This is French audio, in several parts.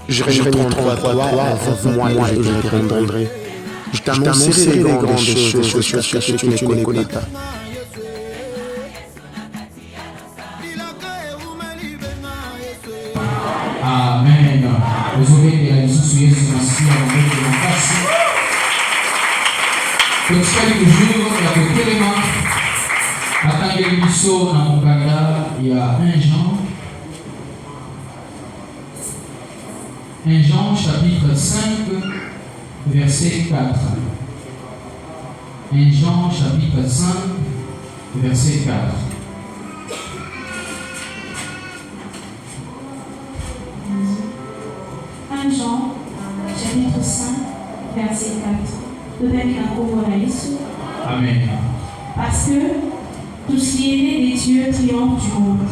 Je répondrai à toi, moi je te répondrai. Je t'annoncerai les grandes choses que tu ne connais pas. Amen. Désolé, la lisusu Yesu nasikia mbele ya nafasi. Tusikali toujours ya kutelema atangeli biso na mokanda ya 1 Jean. 1 Jean chapitre 5 verset 4. 1 Jean chapitre 5 verset 4. Jean, chapitre 5, verset 4. Peut-être un cours à Yesu. Amen. Parce que tout ce qui est né des dieux triomphe du monde.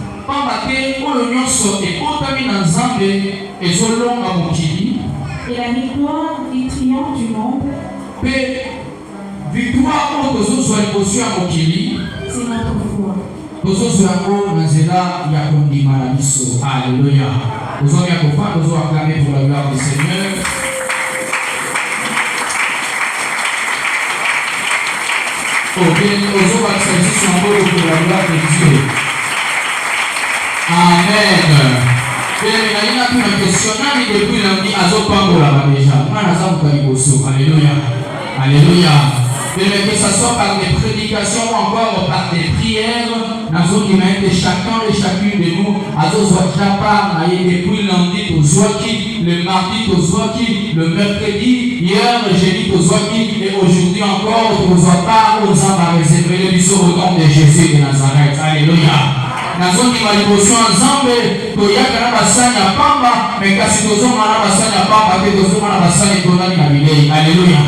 Et la victoire du triomphe du monde, c'est notre foi. Alléluia. Nous allons acclamer pour la gloire du Seigneur. Pour la gloire de Dieu. Amen. Alléluia. Alléluia. Que ce soit par des prédications ou encore par des prières, chacun et chacune de nous, depuis lundi au Zouaki, le mardi au Zouaki, le mercredi, hier, jeudi au Zouaki, et aujourd'hui encore, aux part aux âmes réserver le bisou au nom de Jésus de Nazareth. Alléluia. Nazoki maliboso nzambe toyaka na basani ya pamba mais kasi tozonga na basani ya pamba te tozonga na basani tonali na bilei. Alléluia.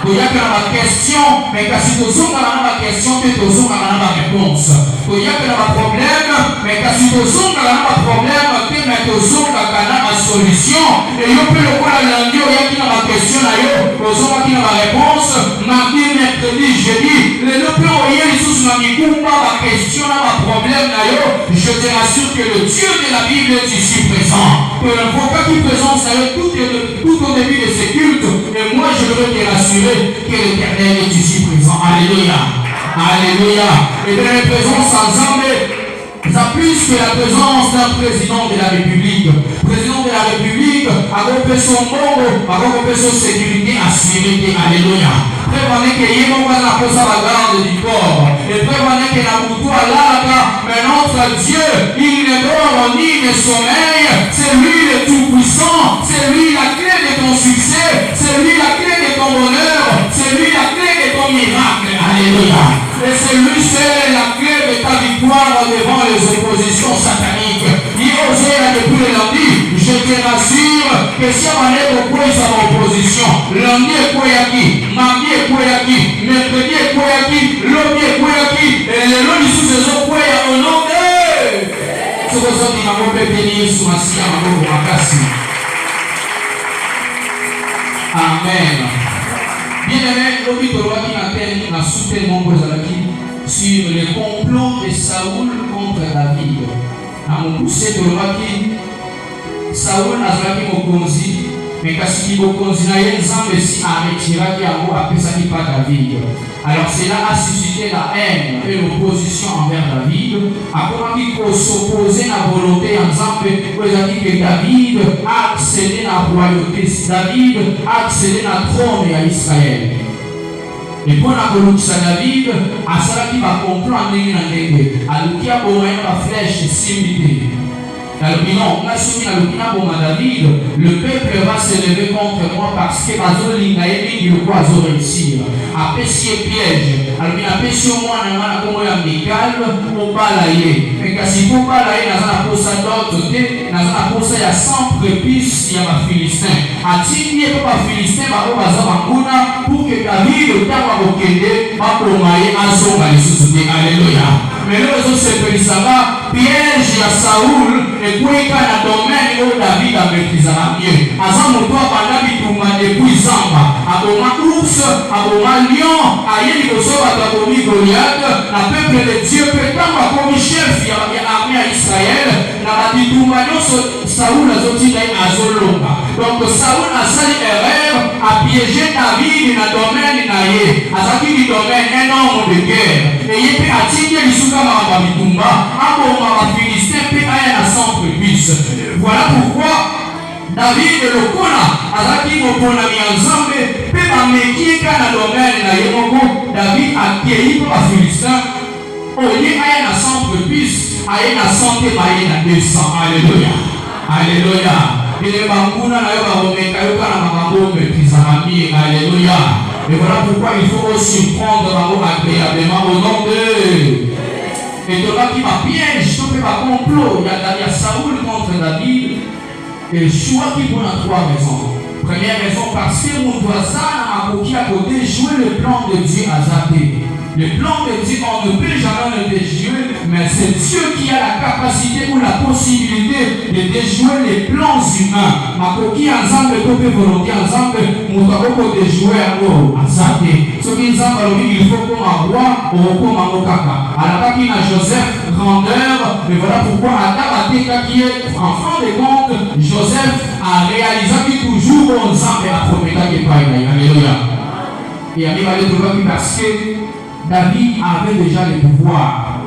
Toyaka na ba question mais kasi tozonga na ba question te tozonga na ba réponse. Toyaka na ba problème mais kasi tozonga na ba problème te mais tozonga na ba solution. Et yo pe lokola lundi oyaki na ba question na yo tozonga ki na ba réponse. Mardi, mercredi, jeudi le pe oyeli sous na mikumba ba question na ba problème na yo. Je te rassure que le Dieu de la Bible est ici présent. Que l'invocat qui présente tout au début de ce culte. Et moi je veux te rassurer que l'Éternel est ici présent. Alléluia. Alléluia. Et de la présence ensemble. Ça plus que la présence d'un président de la République. Président de la République a repris son monde, a repris son sécurité assurée. Alléluia. Prévenez que Yémo va la cause à la garde du corps. Et prévenez que la moutou à l'arbre. Mais notre Dieu, il ne dort ni ne sommeille. C'est lui le tout-puissant. C'est lui la clé de ton succès. C'est lui la clé de ton bonheur. C'est lui la clé de ton miracle. Alléluia. Et c'est lui seul la clé de ta victoire devant les oppositions sataniques. Il osait là depuis le lundi. Je te rassure que si on est au point de l'opposition, lundi est quoi yaki, mardi est quoi yaki, mercredi est quoi yaki, lundi est quoi yaki, et le lundi sous ces autres quoi yaki, au nom de ce que ça dit, ma bonne bénie sous ma scie, ma bonne makasi. Amen. Bien-aimé, l'obitorat qui m'attend a soutenu mon Bozalaki sur le complot de Saoul contre David. À mon poussé de l'Obaki, Saoul azalaki mokonzi, mais kasi mokonzi na ye nzambe si retiraki yango apesaki pa David. Alors cela a suscité la haine et l'opposition envers David. Akomaki s'opposer à la volonté en nzambe pour dire que David a accédé à la royauté. David a accédé à la trône à Israël. Et pour la kolukisa David, asalaki ba complot ndenge na ndenge. Alukia bomoya ba flèche simité. Non, David, le peuple va se lever contre moi parce que Bazolinga et le poison réussir. Après si piège, alors il a péché au moins un moment amical pour balayer. Mais si pour balayer, dans un poste d'autre, dans un poste il y a 100 prépices, il y a un Philistin. A Tini et pas Philistin, pour que David, le temps à Bokende, va pour mailler à son Alléluia. Mais là, les autres se pélisent là. piège à Saoul et puis il y a un domaine où David a maîtrisé la mieux. À ce moment-là, pendant qu'il tourne depuis Zamba, à Boma ours, à Boma lion, à Yéligoso, à Babomi Goliath, le peuple de Dieu peut tant comme chef, il y a armée à Israël, dans la Bitoumanion, Saoul a sorti à Zolonga. Donc Saoul a sali erreur à piéger David dans le domaine naïe. À ce qui est domaine un homme de guerre. Et il peut attirer les soukas à Bitumba, à Boma, à Philistin, puis à un centre bis. Voilà pourquoi David le kona, à ce qui est Mokona Mianzambe, peut m'amener dans le domaine naïe. David a accueilli pour la Philistin. Au lieu à un centre bis, à une santé maïe à 200. Alléluia. Alléluia. Alléluia. Et voilà pourquoi il faut aussi prendre agréablement au nom de. Et de là qui m'a piège, tout fait un complot. Il y a Saoul contre David. Et choix qui pour 3 raisons. Première raison, parce que mon voisin a qui à côté jouer le plan de Dieu à Zaté. Le plan de Dieu, on ne peut jamais le déjouer, mais c'est Dieu qui a la capacité ou la possibilité de déjouer les plans humains. Ma coquille ensemble, copé volonté ensemble, mon tabou déjouer à l'eau, à Zaté. Ce qui ensemble, il faut qu'on envoie au comme à Mokaka. À la part qui a Joseph, grandeur, et voilà pourquoi à Tabateka qui est en fin de compte, Joseph a réalisé que toujours ensemble la promesse qui est pas. Alléluia. Et à m'y aller de parce que David avait déjà le pouvoir.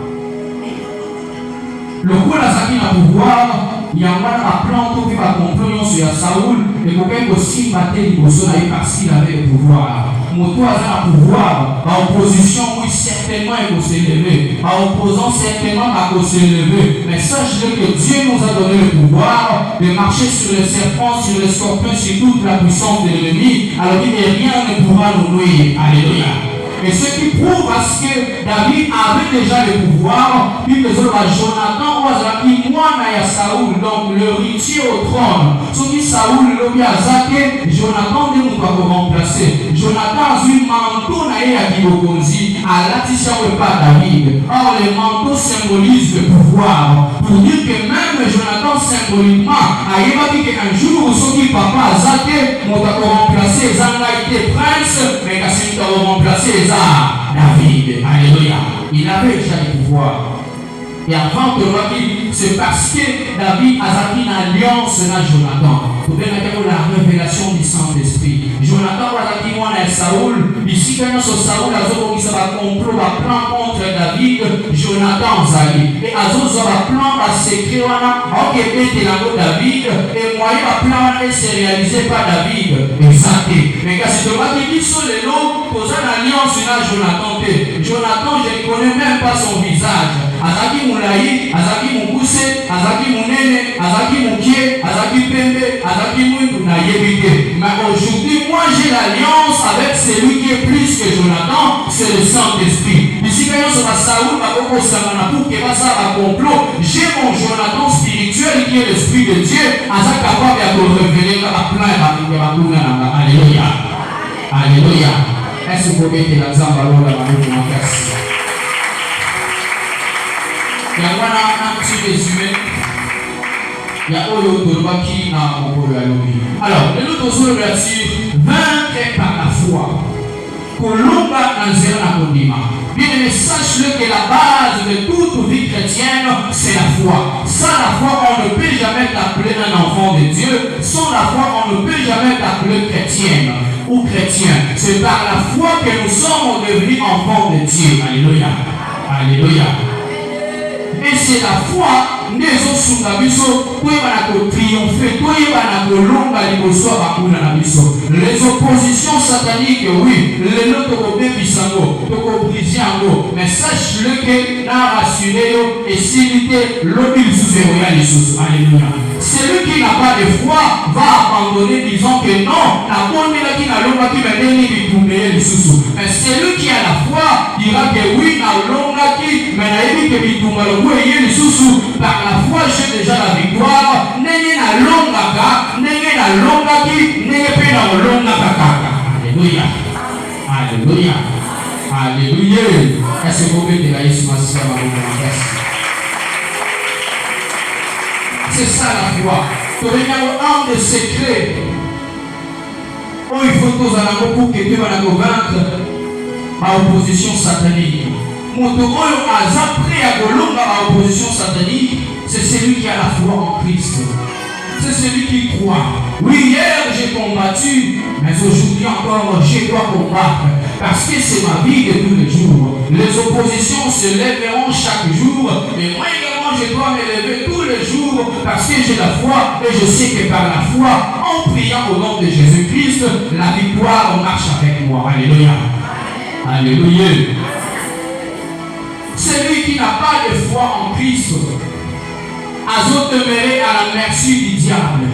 Le coup d'Azaki a le pouvoir, il y a un plan pour faire la compagnon sur Saoul et pour qu'il aussi battre les bosses parce qu'il avait le pouvoir. Mon toit a le pouvoir, en opposition, oui, certainement il faut s'élever. En opposant, certainement il faut s'élever. Mais sache-le que Dieu nous a donné le pouvoir de marcher sur les serpents, sur les scorpions, sur toute la puissance de l'ennemi. Alors il n'y a rien ne pourra nous nuire. Alléluia. Et ce qui prouve parce que David avait déjà le pouvoir, puis que Jonathan Ouazaki, moi, Naya Saoul, donc l'héritier au trône. Ce qui Saoul l'a bien zaké, Jonathan ne pas remplacer. Jonathan a eu manteau Naya Kibokonzi, à l'attention pas David. Or, le manteau symbolise le pouvoir. Pour dire que même Jonathan symboliquement, a évoqué qu'un jour, ce qui papa a zaké, m'a remplacé, Zanga était prince, mais Kassim t'a remplacé, David, alléluia, il avait déjà le pouvoir. Et avant de voir c'est parce que David a une alliance avec Jonathan. Pour bien la révélation du Saint-Esprit. Jonathan a dit moi à Saoul, ici quand sur Saoul, Azo qui va complot, va plan contre David, Jonathan Zali. Et Azo va plan à secret, ok, mettez la mot David, et moi il va plan et c'est réalisé par David. Exact. Mais quand c'est toi qui dit sur les lots, pour une alliance avec Jonathan. Jonathan, je ne connais même pas son visage. Azaki Moulaï, Azaki Moukousse, Azaki Mounene, Azaki Moukié, Azaki Pembe, Azaki Mouindou, Naïebité. Mais aujourd'hui, moi j'ai l'alliance avec celui qui est plus que Jonathan, c'est le Saint-Esprit. Ici, quand on se passe à Saoul, pour que ça va complot, j'ai mon Jonathan spirituel qui est l'Esprit de Dieu, Azaki capable de révéler la plein et Alléluia. Alléluia. Est-ce que vous mettez la zamba là dans la face? Il y a un petit résumé. Il y a Oyotolbaki na Mokolo Alobi. Alors, nous sommes sur vaincre par la foi. Kolomba Nanzera Nakondima. Bien aimé, sache-le que la base de toute vie chrétienne, c'est la foi. Sans la foi, on ne peut jamais t'appeler un enfant de Dieu. Sans la foi, on ne peut jamais t'appeler chrétienne ou chrétien. C'est par la foi que nous sommes devenus enfants de Dieu. Alléluia. Alléluia. Et c'est la foi les oppositions sataniques, oui, les autres mais sache-le que n'a rassuré et s'ilité l'oblige sous Alléluia. Celui qui n'a pas de foi va abandonner disant que non, la bonne qui n'a l'homme qui va donner les sous. Mais celui qui a la foi dira que oui, l'homme qui mais n'a que les sous par la foi j'ai déjà la victoire. N'est na longa n'est na longa qui n'est pas na longa kaka. Alléluia. Alléluia. Alléluia. Est-ce que vous mettez la Jésus Massia dans la C'est ça la foi. Tu regardes un des secrets. Oh, il faut tous en avoir pour que Dieu va convaincre à l'opposition satanique. Mon tour a prêt à Colombe à l'opposition satanique, c'est celui qui a la foi en Christ. C'est celui qui croit. Oui, hier j'ai combattu, mais aujourd'hui encore je dois combattre. Parce que c'est ma vie de tous les jours. Les oppositions se lèveront chaque jour. Et moi également je dois me lever tous les jours. Parce que j'ai la foi. Et je sais que par la foi, en priant au nom de Jésus-Christ, la victoire marche avec moi. Alléluia. Alléluia. Celui qui n'a pas de foi en Christ a demeuré à la merci du diable.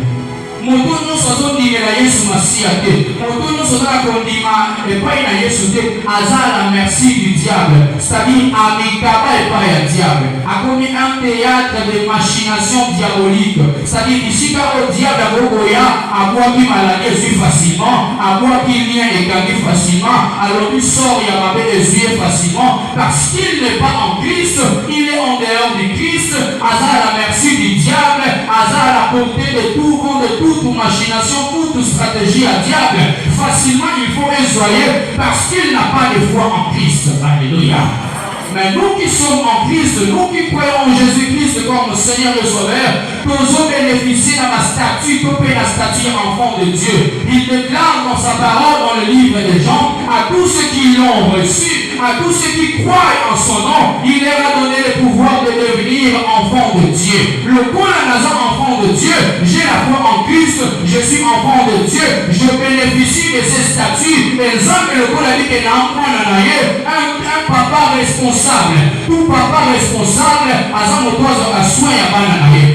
Moto nyonso azondimela Yesu Masiya te. Moto nyonso azala kondima epai na Yesu te aza la merci du diable. C'est-à-dire amikaba epai ya diable. Akomi un théâtre de machination diabolique. C'est-à-dire ici quand au diable abokoya abwaki maladi ezwi facilement, abwaki lien ekangi facilement, alors il sort ya mabe ezwi facilement parce qu'il n'est pas en Christ, il est en dehors du Christ. Aza la merci du diable, aza à la portée de tout vent, de toute machination, toute stratégie à diable. Facilement il faut essoyer parce qu'il n'a pas de foi en Christ. Alléluia. Mais nous qui sommes en Christ, nous qui croyons en Jésus-Christ comme Seigneur et Sauveur, nous avons bénéficié de la statue, la statue enfant de Dieu. Il déclare dans sa parole, dans le livre des Jean, à tous ceux qui l'ont reçu, à tous ceux qui croient en son nom, il leur a donné le pouvoir de devenir enfant de Dieu. Le coup la nation enfant de Dieu, j'ai la foi en Christ, je suis enfant de Dieu, je bénéficie de ces statuts. Les hommes, le coup a dit qu'il y a un papa responsable. Tout papa responsable,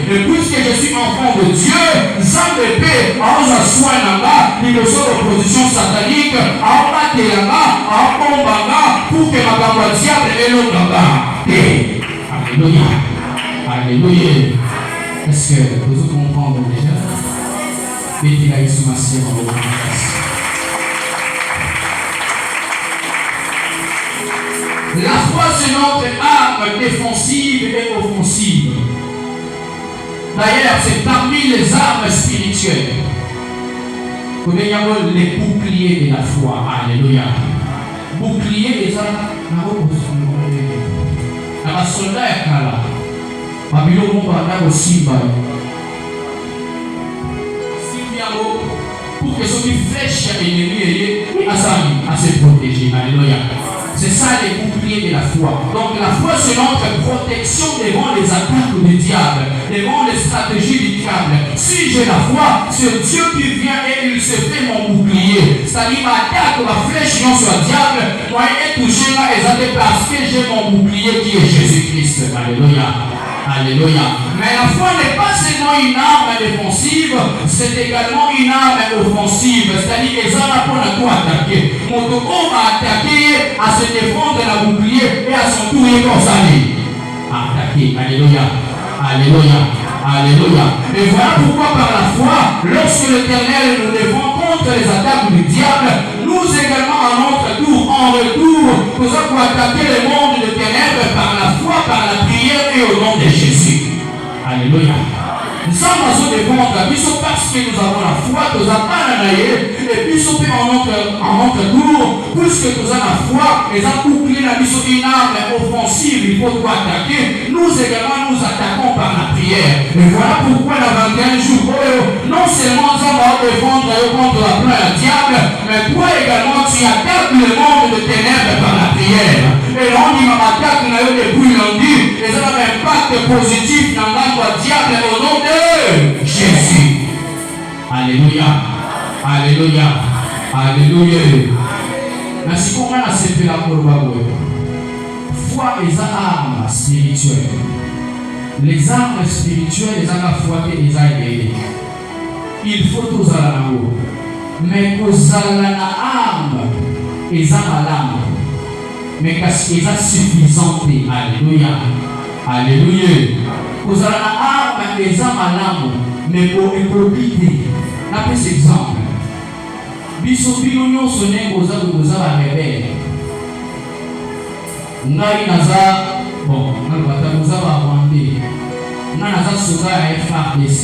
et puisque je suis enfant de Dieu, sans de paix, à soin là-bas, il me sort d'opposition satanique, à battre là-bas, à combattre, pour que ma parole diable est l'autre là-bas. Alléluia. Alléluia. Est-ce que vous comprenez déjà? Mettez la Jésus Masiya dans votre face. La foi, c'est notre arme défensive et offensive. D'ailleurs, c'est parmi les armes spirituelles. Nous avons les boucliers de la foi. Alléluia. Bouclier, les armes. La soldat est là. Babylone va aussi. Pour que ceux qui flèchent l'ennemi à se protéger. Alléluia. C'est ça les boucliers de la foi. Donc la foi c'est notre protection devant les attaques du diable, devant les stratégies du diable. Si j'ai la foi, c'est Dieu qui vient et il se fait mon bouclier. C'est-à-dire attaque la flèche non soit diable, moi est touché là et parce que j'ai mon bouclier qui est Jésus-Christ. Alléluia. Alléluia. Mais la foi n'est pas seulement une arme défensive, c'est également une arme offensive. C'est-à-dire qu'ils ont la pour tout attaquer. Mon tour va attaquer, à se défendre de la bouclier et à son tour il va s'aller. Attaquer. Alléluia. Alléluia. Alléluia. Et voilà pourquoi par la foi, lorsque l'Éternel nous défend contre les attaques du diable, nous également à notre tour, en retour, nous allons attaquer le monde de ténèbres par la foi, par la prière et au nom de Jésus. Alléluia. Nous sommes en défendre la mission parce que nous avons la foi, nous avons pas la et puis en notre tour, puisque nous avons la foi, et avons bouclé la mission une arme offensive, il faut pas attaquer. Nous également nous attaquons par la prière. Et voilà pourquoi dans 21 jours, non seulement nous allons défendre contre la pleine diable, mais toi également tu attaques le monde de ténèbres par la prière. Et là on dit ma attaque depuis lundi, et ça a un impact positif dans l'âme diable au nom de Jésus. Alléluia. Alléluia. Alléluia. Merci pour moi, c'est la foi et armes spirituelles. Les armes spirituelles, les armes foi et les armes. Il faut tous à la haut. Mais aux armes et les armes. Mais qu'est-ce qui est suffisant? Alléluia. Alléluia. Aux armes et les armes. Mais pour profiter. Après cet exemple. Bisobino nyonso nengoza kozala rebelle. Ngai naza bon, nalobata kozala rwandais. nga naza soda ya FARDC.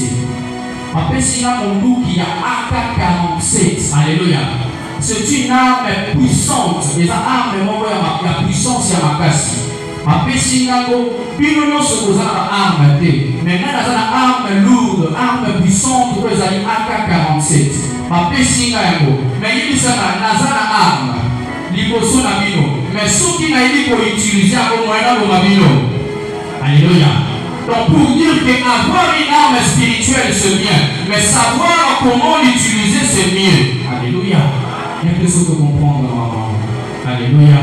Apesi nga monduki ya AK-47. Alléluia. C'est une arme puissante. Et la arme moko ya puissance ya makasi. Apesi nga ngo bino nyonso koza na arme te. Mais nga naza na arme lourde, arme puissante oyo ezali AK-47. Apesi nga yango. Mais yebisaka naza na arme liboso na bino. Mais soki nayebi koutilize yango moyen nalonga bino. Alléluia. Donc pour dire qu'avoir une arme spirituelle c'est bien, mais savoir comment l'utiliser c'est mieux. Alléluia. Il y a quelque chose de comprendre. Alléluia.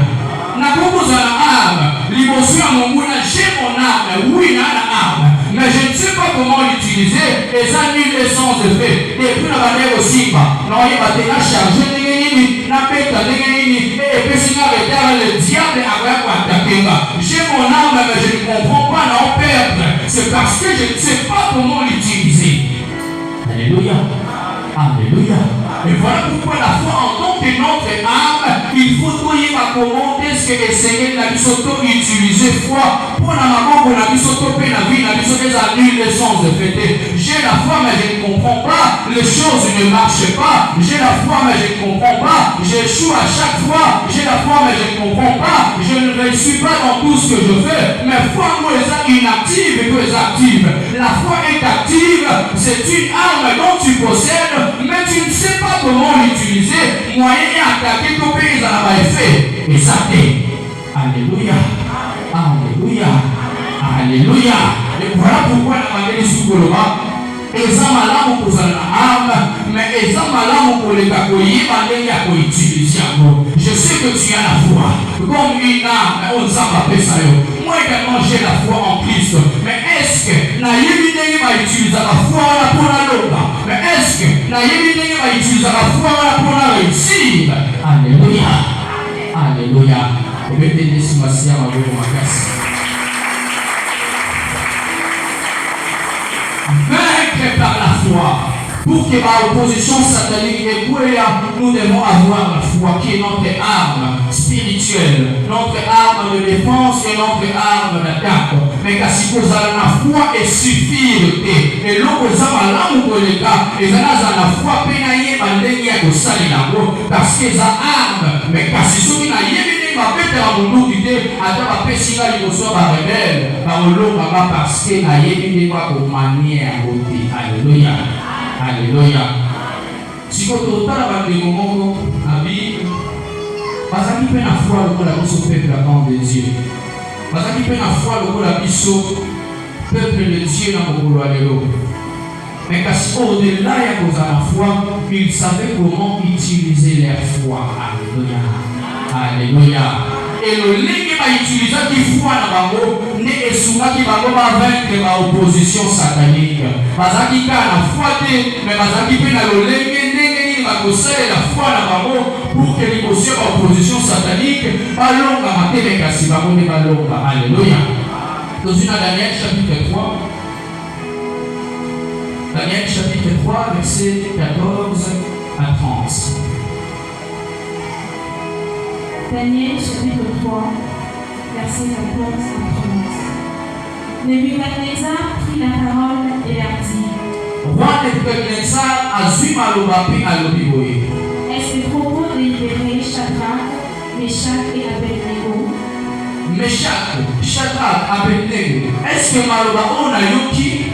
Na propose la arme, liboso ya monguna, j'ai mon arme, oui na arme, mais je ne sais pas comment l'utiliser, et ça nul essence de fait. Et puis la manière aussi, non il va te la charger, na peta nini, et puis sinon le diable a attaqué. J'ai mon arme, mais je ne comprends pas l'en perdre. C'est parce que je ne sais pas comment l'utiliser. Alléluia. Alléluia. Et voilà pourquoi la foi en tant que notre arme, il faut trouver ma commande ce que le Seigneur n'a pas utilisé foi pour la maman pour la bisoto la vie, la bisoto des annules les sens de fêter. J'ai la foi mais je ne comprends pas, les choses ne marchent pas. J'ai la foi mais je ne comprends pas, j'échoue à chaque fois. J'ai la foi mais je ne comprends pas, je ne réussis pas dans tout ce que je fais. Mais foi moi est inactive et que est active. La foi est active, c'est une arme dont tu possèdes, mais tu ne sais pas comment l'utiliser. Moyen et attaquer ton pays dans la effet. Et ça t'est. Alléluia. Alléluia. Alléluia. Et voilà pourquoi la manière sous Coloma. Eza malamu kozala na arme, mais eza malamu koleka koyeba ndenge ya koutiliser yango. Je sais que tu as la foi comme une arme oyo Nzambe apesa yo. Moi également j'ai la foi en Christ, mais est-ce que nayebi ndenge bautilisaka foi wana mpona loba? Mais est-ce que nayebi ndenge bautilisaka foi wana mpona réussir? Alléluia. Alléluia. Obetende simasi ya maboko makasi. Vaincre par la foi. Pour que ma opposition satanique éboule, nous devons avoir la foi qui est notre arme spirituelle, notre arme de défense et notre arme d'attaque. Mais quand si vous avez la foi et suffire, et l'on vous a malamu pour les gars, et vous avez la foi pénaillée, parce que ça arme, mais quand si vous avez bapetela munduki te ata bapesinga liboso ya barebele baolongaka parce que nayebi ndenge bakomanie yango te. Alléluia. Alléluia. Sikoyo totala bandeko moko na bible bazalaki mpe na foi lokola biso peuple ya camp de Dieu, bazalaki mpe na foi lokola biso peuple de Dieu na mokolo ya lelo. Mais kasi au-delà ya kozala na foi, ils savaient comment utiliser leur foi. Alléluia. Alléluia. Et le ligne va utiliser qui foi na bango ne esuma qui bango va vaincre la opposition satanique. Bazaki ka na foi te, mais bazaki pe na le ligne ndenge va kosala la foi na bango pour que l'opposition satanique balonga matele kasi bango ne balonga. Alléluia. Dans une Daniel chapitre 3. Daniel chapitre 3 verset 14 à 30. Daniel chapitre 3, verset 14 à 30. Nebuchadnezzar prit la parole et leur dit: Roi Nebuchadnezzar azwi maloba mpe alobi boye. Est-ce le propos de libérer Shadrach, Meshach et Abednego? Meshach, Shadrach, Abednego. Est-ce que maloba on a yoki?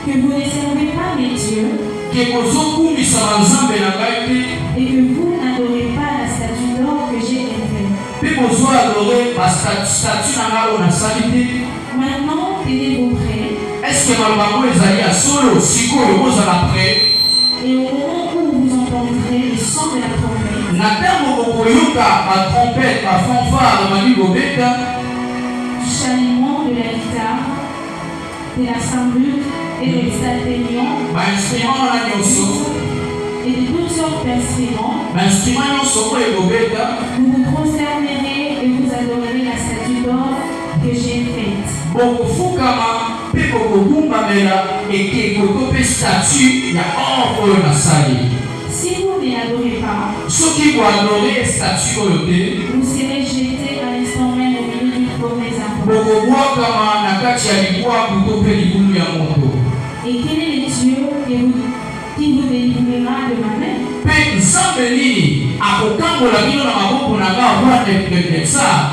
Que vous ne servez pas mes dieux, que bozokumbisa banzambe na ngai te, et que vous n'adorez pas la statue d'or que j'ai élevée. Mpe bozo adorer statue na ngai oyo nasali te. Maintenant, tenez-vous prêts. Est-ce que maloba oyo ezali ya solo sikoyo bozala prêt? Et au moment où vous entendrez le son de la trompette, na ntango bokoyoka batrompete bafanfare bamani kobeta, du chaliement de la guitare, de la sambuc et des psalténions, bainstrument wana nyonso, et de toutes sortes d'instruments, bainstrument nyonso oyo ekobeta, vous vous prosternerez et vous adorerez la statue d'or que j'ai faite. bokofukama mpe bokogumbamela ekeko to mpe statue ya or oyo nasali. Si vous ne l'adorez pas, soki boadore statue oyo te, vous serez jeté à l'instant même au milieu du feu des arbres. bokobwakama na Et quel est le Dieu qui vous délivrera de ma main?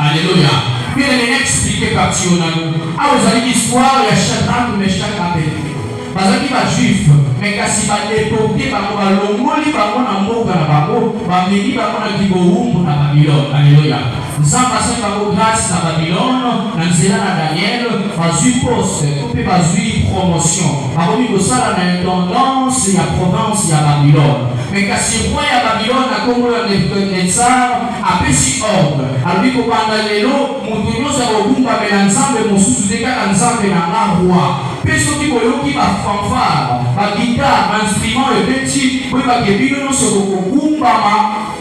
Alléluia. Bien aimé, expliquer partie au nano. Ah, vous avez l'histoire, il y a Shadrach, Meshach, Abednego. Bazaki ba juif, mais kasi ba déporté ba ko longoli ba ko na mboka na bango, ba meli ba ko na kiboumbu na Babylone. Alléluia. Nzamba sa ba ko grâce na Babylone, na nzela na Daniel, ba zui poste, ko pe ba zui promotion. Ba ko mi ko sala na intendance ya province ya Babylone. Mais kasi roi ya Babylone na kombo ya Nebuchadnezzar apesi ordre. Albi ko banda lelo, mutu nyonso akobumba mela nzambe mosusu te kaka nzambe na nga roi. Peso ki boyoki ba fanfare, ba guitare, ba instrument ebeti, po ba kebino nyonso bokokumbama,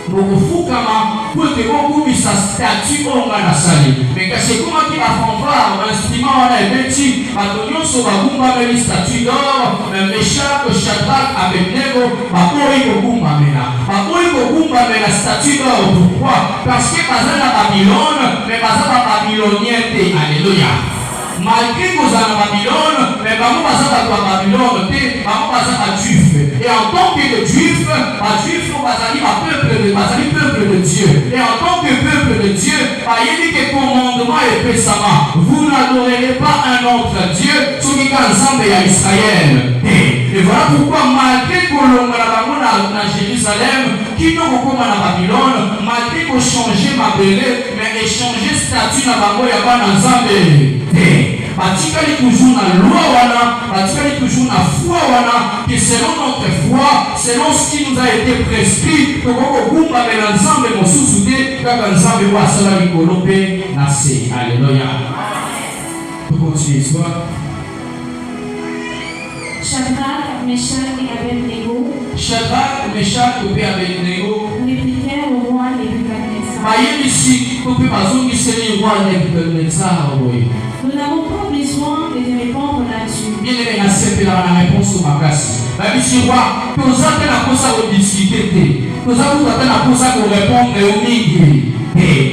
bokofukama, po ete bokumisa statue oyo nga nasali. Mais kasi ekomaki ba fanfare, ba instrument wana ebeti, bato nyonso bagumbameli statue d'or, Meshach, Shadrach, Abednego bakoyi kogumbamela. Bakoyi kogumbamela statue d'or. Pourquoi? Parce que baza na Babylone, mais baza ba babylonien te. Alléluia. Malgré que vous êtes en Babylone, mais comment vous êtes en Babylone, comment vous êtes juif. Et en tant que juif, vous êtes peuple de Dieu. Et en tant que peuple de Dieu, il y a des commandements et pésamment. Vous n'adorerez pas un autre Dieu, ce qui est ensemble à Israël. Et voilà pourquoi, malgré que l'on a Jérusalem, qui n'ont pas comme à Babylone, malgré que changer ma belé, mais échanger statut dans la Bango, il y a pas d'ensemble. Batikali toujours na loi wana, batikali toujours na foi wana, que selon notre foi, selon ce qui nous a été prescrit, que koko kumba mela nzambe mosusu te, kaka nzambe wa sala likolo pe na se. Alléluia. On continue l'histoire. Shadrach, Meshach et Abednego. Shadrach, Meshach et Abednego répliquèrent au roi Nebuchadnezzar. Bayebisi ko pe bazongiseli roi Nebuchadnezzar oyo. Nous n'avons pas besoin de te répondre là-dessus. Bien aimé, la sepela na réponse au makasi. Babisi roi, que vous avez la cause à discuter, que vous avez la cause à répondre au mingi.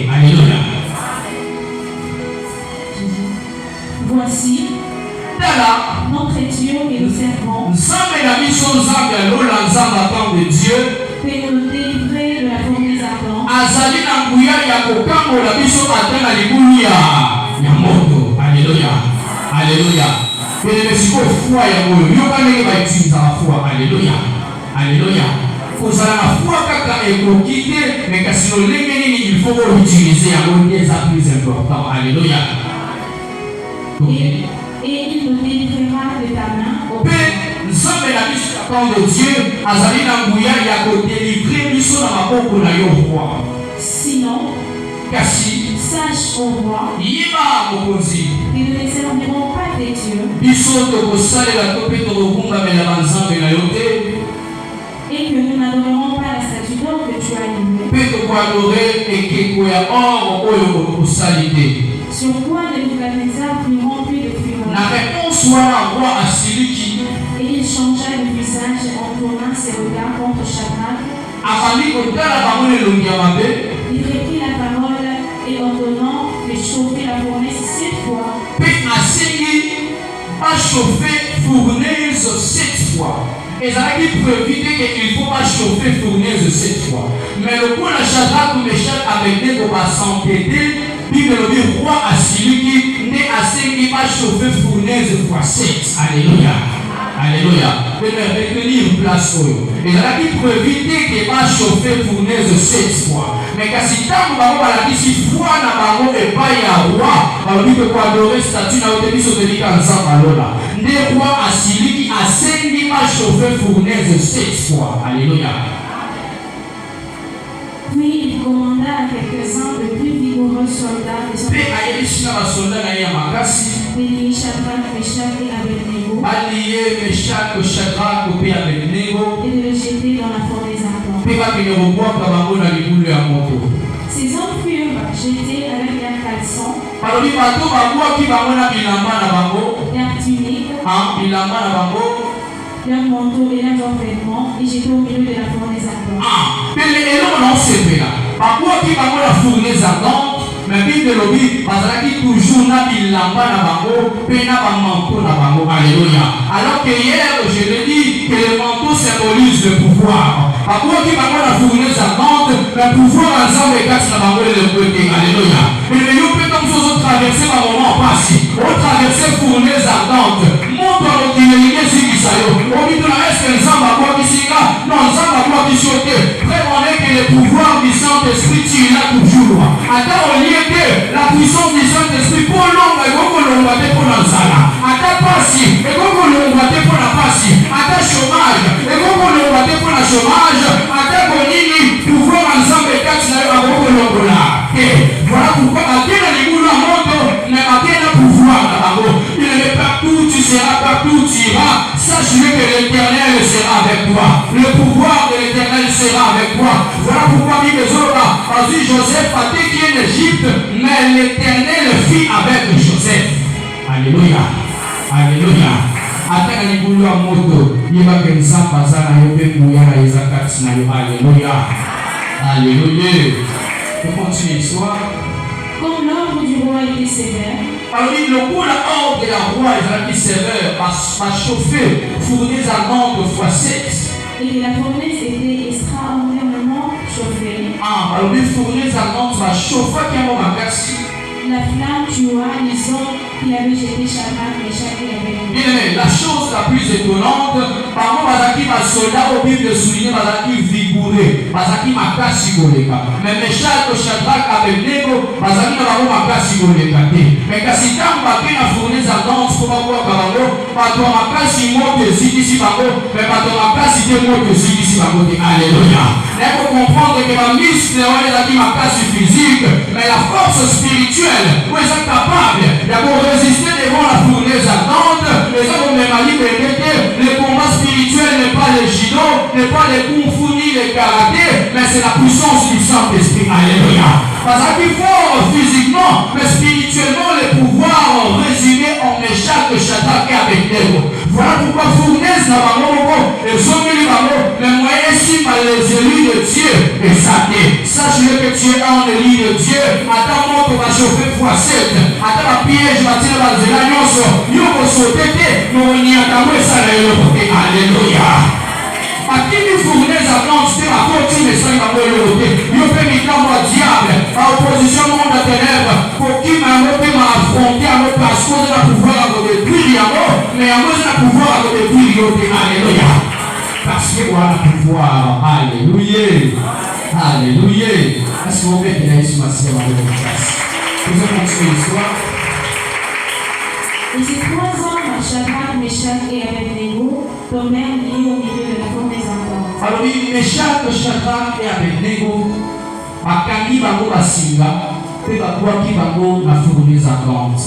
Alléluia. Voici notre Dieu que nous servons. Nzambe na biso nzambe lola nzambe atant de Dieu. Peut nous délivrer de la fournaise ardente. Azali na nguya ya kokambola biso ata na libulu ya moto. Alléluia. Alléluia. Bien siko foi ya moyo. Yoka ndenge baitimiza foi. Alléluia. Alléluia. Kozala na foi kaka ekoki te, mais kasi lolenge nini il faut utiliser yango nde eza plus important. Alléluia. Et il nous délivrera de ta main. Nzambe na biso ya temps de Dieu azali na nguya ya kodélivrer biso na maboko na yo roi. Sinon, kasi sache au roi yeba mokonzi que nous ne servirons pas des dieux biso tokosalela to mpe tokokumbamela banzambe na yo te, et que nous n'adorerons pas la statue d'or que tu as louée. mpe tokoadore ekeko ya or oyo osali te. Sur quoi Nebuchadnezzar fut rempli de fureur. Na réponse wana roi asiliki Et il changea de visage en tournant ses regards contre Shadrach. afandi kotala bango elongi ya mabe. Il reprit la parole et ordonnant de chauffer la fournaise 7 fois. Mpe asengi bachauffe fournaise 7 fois. Ezalaki prévu qu'il faut pas chauffer fournaise 7 fois. Mais le coup de Shadrach, Meshach avec des s'entêter, Bible le roi asiliki ne asengi bachauffer fournaise fois 7. Alléluia. Alléluia. De me retenir place oyo. Ezalaki prévu que va chauffer fournaise 7 fois. Mais kasi tango bango balakisi foi na bango epai ya roi, balobi ke koadore statut na ote biso tolika nzambe alola. Nde roi asiliki asengi bachauffer fournaise 7 fois. Alléluia. Puis il commanda à quelques-uns de plus vigoureux soldats de son Pe ayebisi na basoldat na ye ya makasi béni Shadrach, Meshach et Abednego aliye Meshach, Shadrach mpe Abednego et de le jeter dans la fournaise ardente. mpe bakende kobwaka bango na libulu ya moto. Ces hommes furent jetés avec leurs caleçons, balobi bato babwaki bango na bilamba na bango, leurs tuniques, bilamba na bango, leurs manteaux et leurs vêtements et jetés au milieu de la fournaise ardente. pele eloko na osepela babwaki bango na fournaise ardente mais Bible lobby bazalaki toujours na bilamba na bango pe na ba manteau na bango. Alléluia. Alors que hier je l'ai dit que le manteau symbolise le pouvoir. Bango qui bango na fournaise ardente, le pouvoir ensemble kati na bango le côté. Alléluia. Mais yo peut comme ça traverser par moment passé. On traverser fournaise ardente. Montre qui est ici qui ça yo. On dit dans est-ce que ensemble quoi qui sera? Non, ensemble quoi qui saute. Vraiment que le pouvoir du Saint-Esprit tu là toujours. Attends au lieu que la puissance du Saint-Esprit pour l'homme et qu'on le voit pour l'ensala. Attends passi et qu'on le voit pour la passi. Attends chômage et qu'on le voit pour la chômage. Attends bonini pouvoir ensemble quatre na yo qu'on le voit. Et voilà pourquoi à quel niveau la moto mais à quel pouvoir là-bas. Il est partout, tu seras partout, tu iras. Sache que l'Éternel sera avec toi. Le pouvoir de l'Éternel sera avec toi. Voilà pourquoi Mibezora a dit Joseph a été qui est en Égypte, mais l'Éternel fit avec Joseph. Alléluia. Alléluia. Ata niveau la moto, il va que nous en passant à Yopé Mouyara Isaac Sinayo. Alléluia. Alléluia. On continue l'histoire. Comme l'ordre du roi était sévère, alors le coup l'ordre de la roi est sévère, va chauffer, fournir à nombre fois 7. et que la fournaise était extraordinairement chauffée. Alors il fournir à nombre va chauffer qui a mon magasin. La flamme tua les hommes qui avaient jeté Shadrach, Meshach et Abednego. Bien, la chose la plus étonnante, par contre, Bazaki ma soldat au Bible souligné, Bazaki vigoureux, Bazaki ma casse goleka. Mais Meshach, Shadrach, Abednego, Bazaki na babo ma casse goleka. Mais kasi tant baki na fournaise ardente pour avoir babo, pas toi ma casse monte ici babo, mais pas toi ma casse monte ici babo. Alléluia. Il faut comprendre que ma muscle est ma casse physique, mais la force spirituelle, où est capable de résister devant la fournaise ardente, les hommes même à le combat spirituel n'est pas le judo, n'est pas le kung fu ni le karaté, mais c'est la puissance du Saint-Esprit. Alléluia. Parce qu'il faut physiquement, mais spirituellement, le pouvoir résumé en Meshach, Shadrach et Abednego. Voilà pourquoi fournaise n'a pas mot, les hommes les mais moi ici par les élus de Dieu et Satan. Sache-le que tu es un élu de Dieu. Attends, moi, tu vas chauffer x7. Attends, la piège va tirer la zélanios. Yo, vous sautez, nous n'y attendons ça. Alléluia. A qui nous fournait à lancer à continuer ça, il va me lever. Yo, fais mes temps au diable, à opposition au monde de ténèbres, pour qui m'a affronté à notre place, qu'on a pouvoir à détruire, mais à moi, on a pouvoir à détruire. Alléluia. Parce que voilà le pouvoir. Alléluia. Alléluia. Est-ce que vous pouvez dire ici, ma sœur, avec votre place? Vous avez continué l'histoire. Et ces 3 hommes, Shadrach, Meshach et Abednego, tombèrent liés au milieu de la fournaise ardente. Alors, Meshach, Shadrach et Abednego, bakangi bango basinga, pe babwaki bango na fournaise ardente.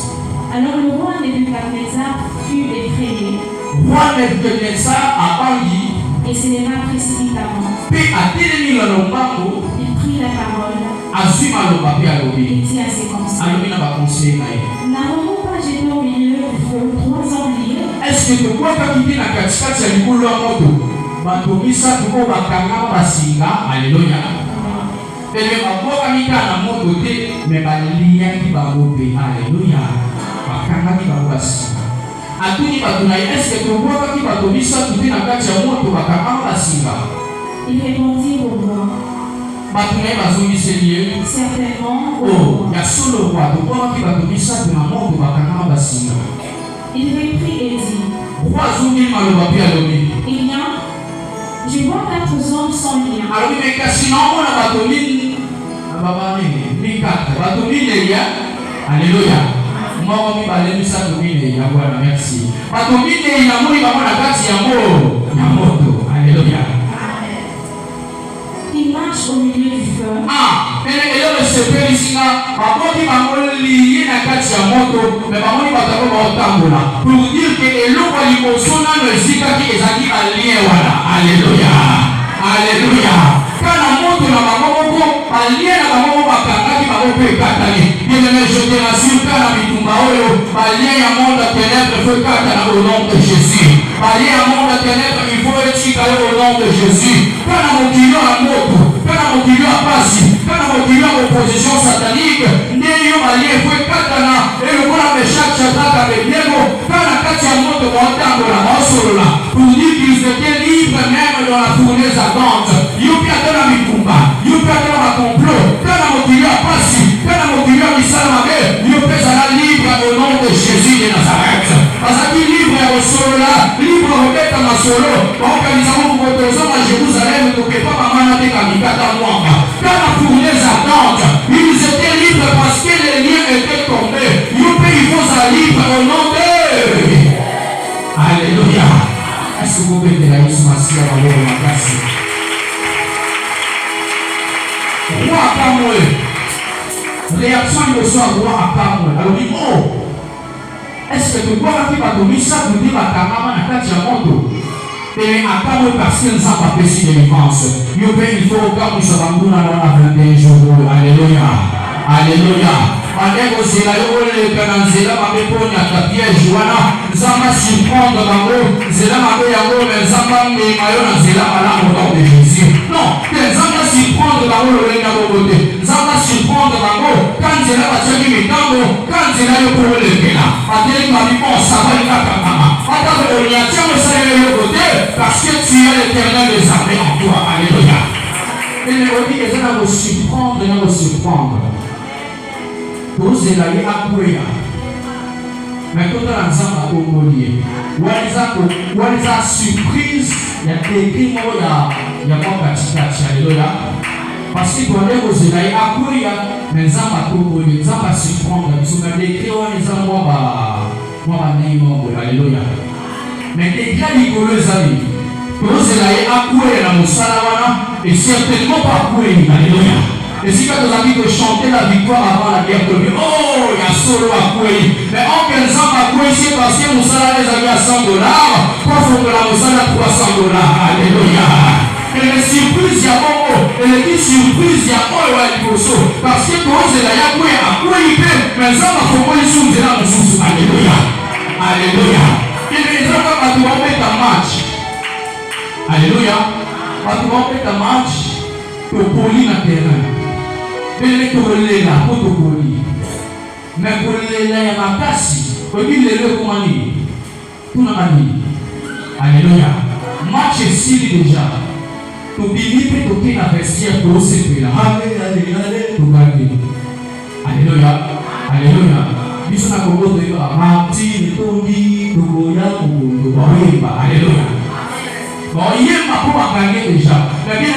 Alors le roi Nebuchadnezzar fut effrayé. Roi Nebuchadnezzar a bangi. Et s'éleva précipitamment. Pe atelemi na lombango. Il prit la parole. Azwi maloba pe alobi. Il dit à ses conseillers. Alobi na baconseiller na ye. N'avons-nous pas jeté au milieu du feu 3 hommes liés? Est-ce que tokwaka kiti na katikati ya likolo ya moto bato misato oyo bakanga basinga? Alléluia. Ebe babwakami kaka na moto te me baliyaki bango mpe. Alléluia. Bakangaki bango basinga. Atuni bato na ye, est-ce que tobwakaki bato misato te na kati ya moto bakanga basinga? Il répondit au roi. Bato na ye bazongiseli ye. Certainement au Oh, roi. ya solo roi tobwakaki bato misato na moto bakanga basinga. Il reprit et dit. Roi azongeli maloba mpe alobi. Eh bien, je vois 4 hommes sans lien. Alors, mais kasi naomona bato mikata bato mineya. Alléluia. Moko mibale misato mineya. Bwana merci. Bato mineya namoni bango na kati ya moto. Alléluia. Il marche au milieu du feu. Eloko sepeli singa baboti bango liye na kati ya moto, mais bamoni bato yango baotambola pour dire que eloko liboso nano esikaki ezalaki balien wana. Alléluia. Alléluia. Kana moto na bango moko balien na bango moko bakangaki bango mpe ekatani. Bien-aimé, je te rassure, kana bitumba oyo balien ya monde ya ténèbres faut ekatana au nom de Jésus. Balien ya monde ya ténèbres il faut etika yo au nom de Jésus. Kana mokili ya moto, kana mokili ya pasi, kana mokili ya opposition satanique, ndenge efwe katana elokola Meshach Shadrach Abednego kana kati ya moto baotambola baosolola pour dire qu'ils étaient libres même dans la fournaise ardente. Yupi atona mikumba, yupi atona makomplot, kana mokili ya pasi, kana mokili ya misala mabe, yupi ezala libre au nom de Jésus de Nazareth. Azaki libre ya kosolola, libre kobeta masolo, baokanisa mokotoza na Jérusalem tokepa bamana te kamikata mwamba. Kana fournaise ardente, ils étaient libres parce que les liens étaient tombés. Yupi ils vont être libres au nom de Alléluia. Est-ce que vous mettez la Yesu Masia dans vos magasin? Roi Akamwe. Réaction de soi, roi Akamwe. Alors dit, oh, est-ce que tu vois qui va donner ça pour dire à Kamama na kati ya moto? Et Akamwe parce que nous avons pas fait de défense. Il faut au nous sommes dans la 21 jours. Alléluia. Alléluia. Mandeko zela yole kana zela mabeponi atapia juana zama surprendre bango zela mabe yango zama me mayo na zela malamu dans de Jésus. Non, zama surprendre bango le na bobote. Zama surprendre bango quand zela bataki mitambo quand zela yo pour le kena. Ateli mabi bon ça va ikaka kama. Ata ko orientation le sale yo côté parce que tu es l'Éternel des armées en toi. Alléluia. Et le dit que ça va vous surprendre. Ozela ye akuya mais quand on a nzamba kongolier waliza surprise ya teki mo ya katikati. Alléluia. Parce que quand on ozela ye akuya mais nzamba kongolier nzamba surprendre biso na teki wana nzamba ba neimo. Alléluia. mais teki likolo ezali ozela ye akuya na mosala wana et certainement pas akuya. Alléluia. Et si quand nous avons chanté la victoire avant la guerre de lui, oh, il y a solo à Koué. Mais en 15 ans à Koué, c'est parce que nous salaires les amis à $100, quoi faut que la moussala à $300. Alléluia. Et les surprises, il y a bon mot. Et les petites surprises, il y a bon mot. Parce que quand c'est là, il y a Koué, à Koué, il peut. Mais ça, il faut que les sous, c'est là, nous. Alléluia. Alléluia. Et les gens, quand tu vas mettre un match. Alléluia. Quand tu vas mettre un match, tu vas poli dans le terrain. Bele kolela potokoli mais kolela ya makasi kobilele komani tuna mani. Alléluia. Match est déjà to bimi pe to kina vestiaire to sepela. Alléluia. Alléluia. Biso na Kongo to iba Martin Tondi to boya to boyeba. Alléluia. Bon, yema pour gagner déjà. Mais bien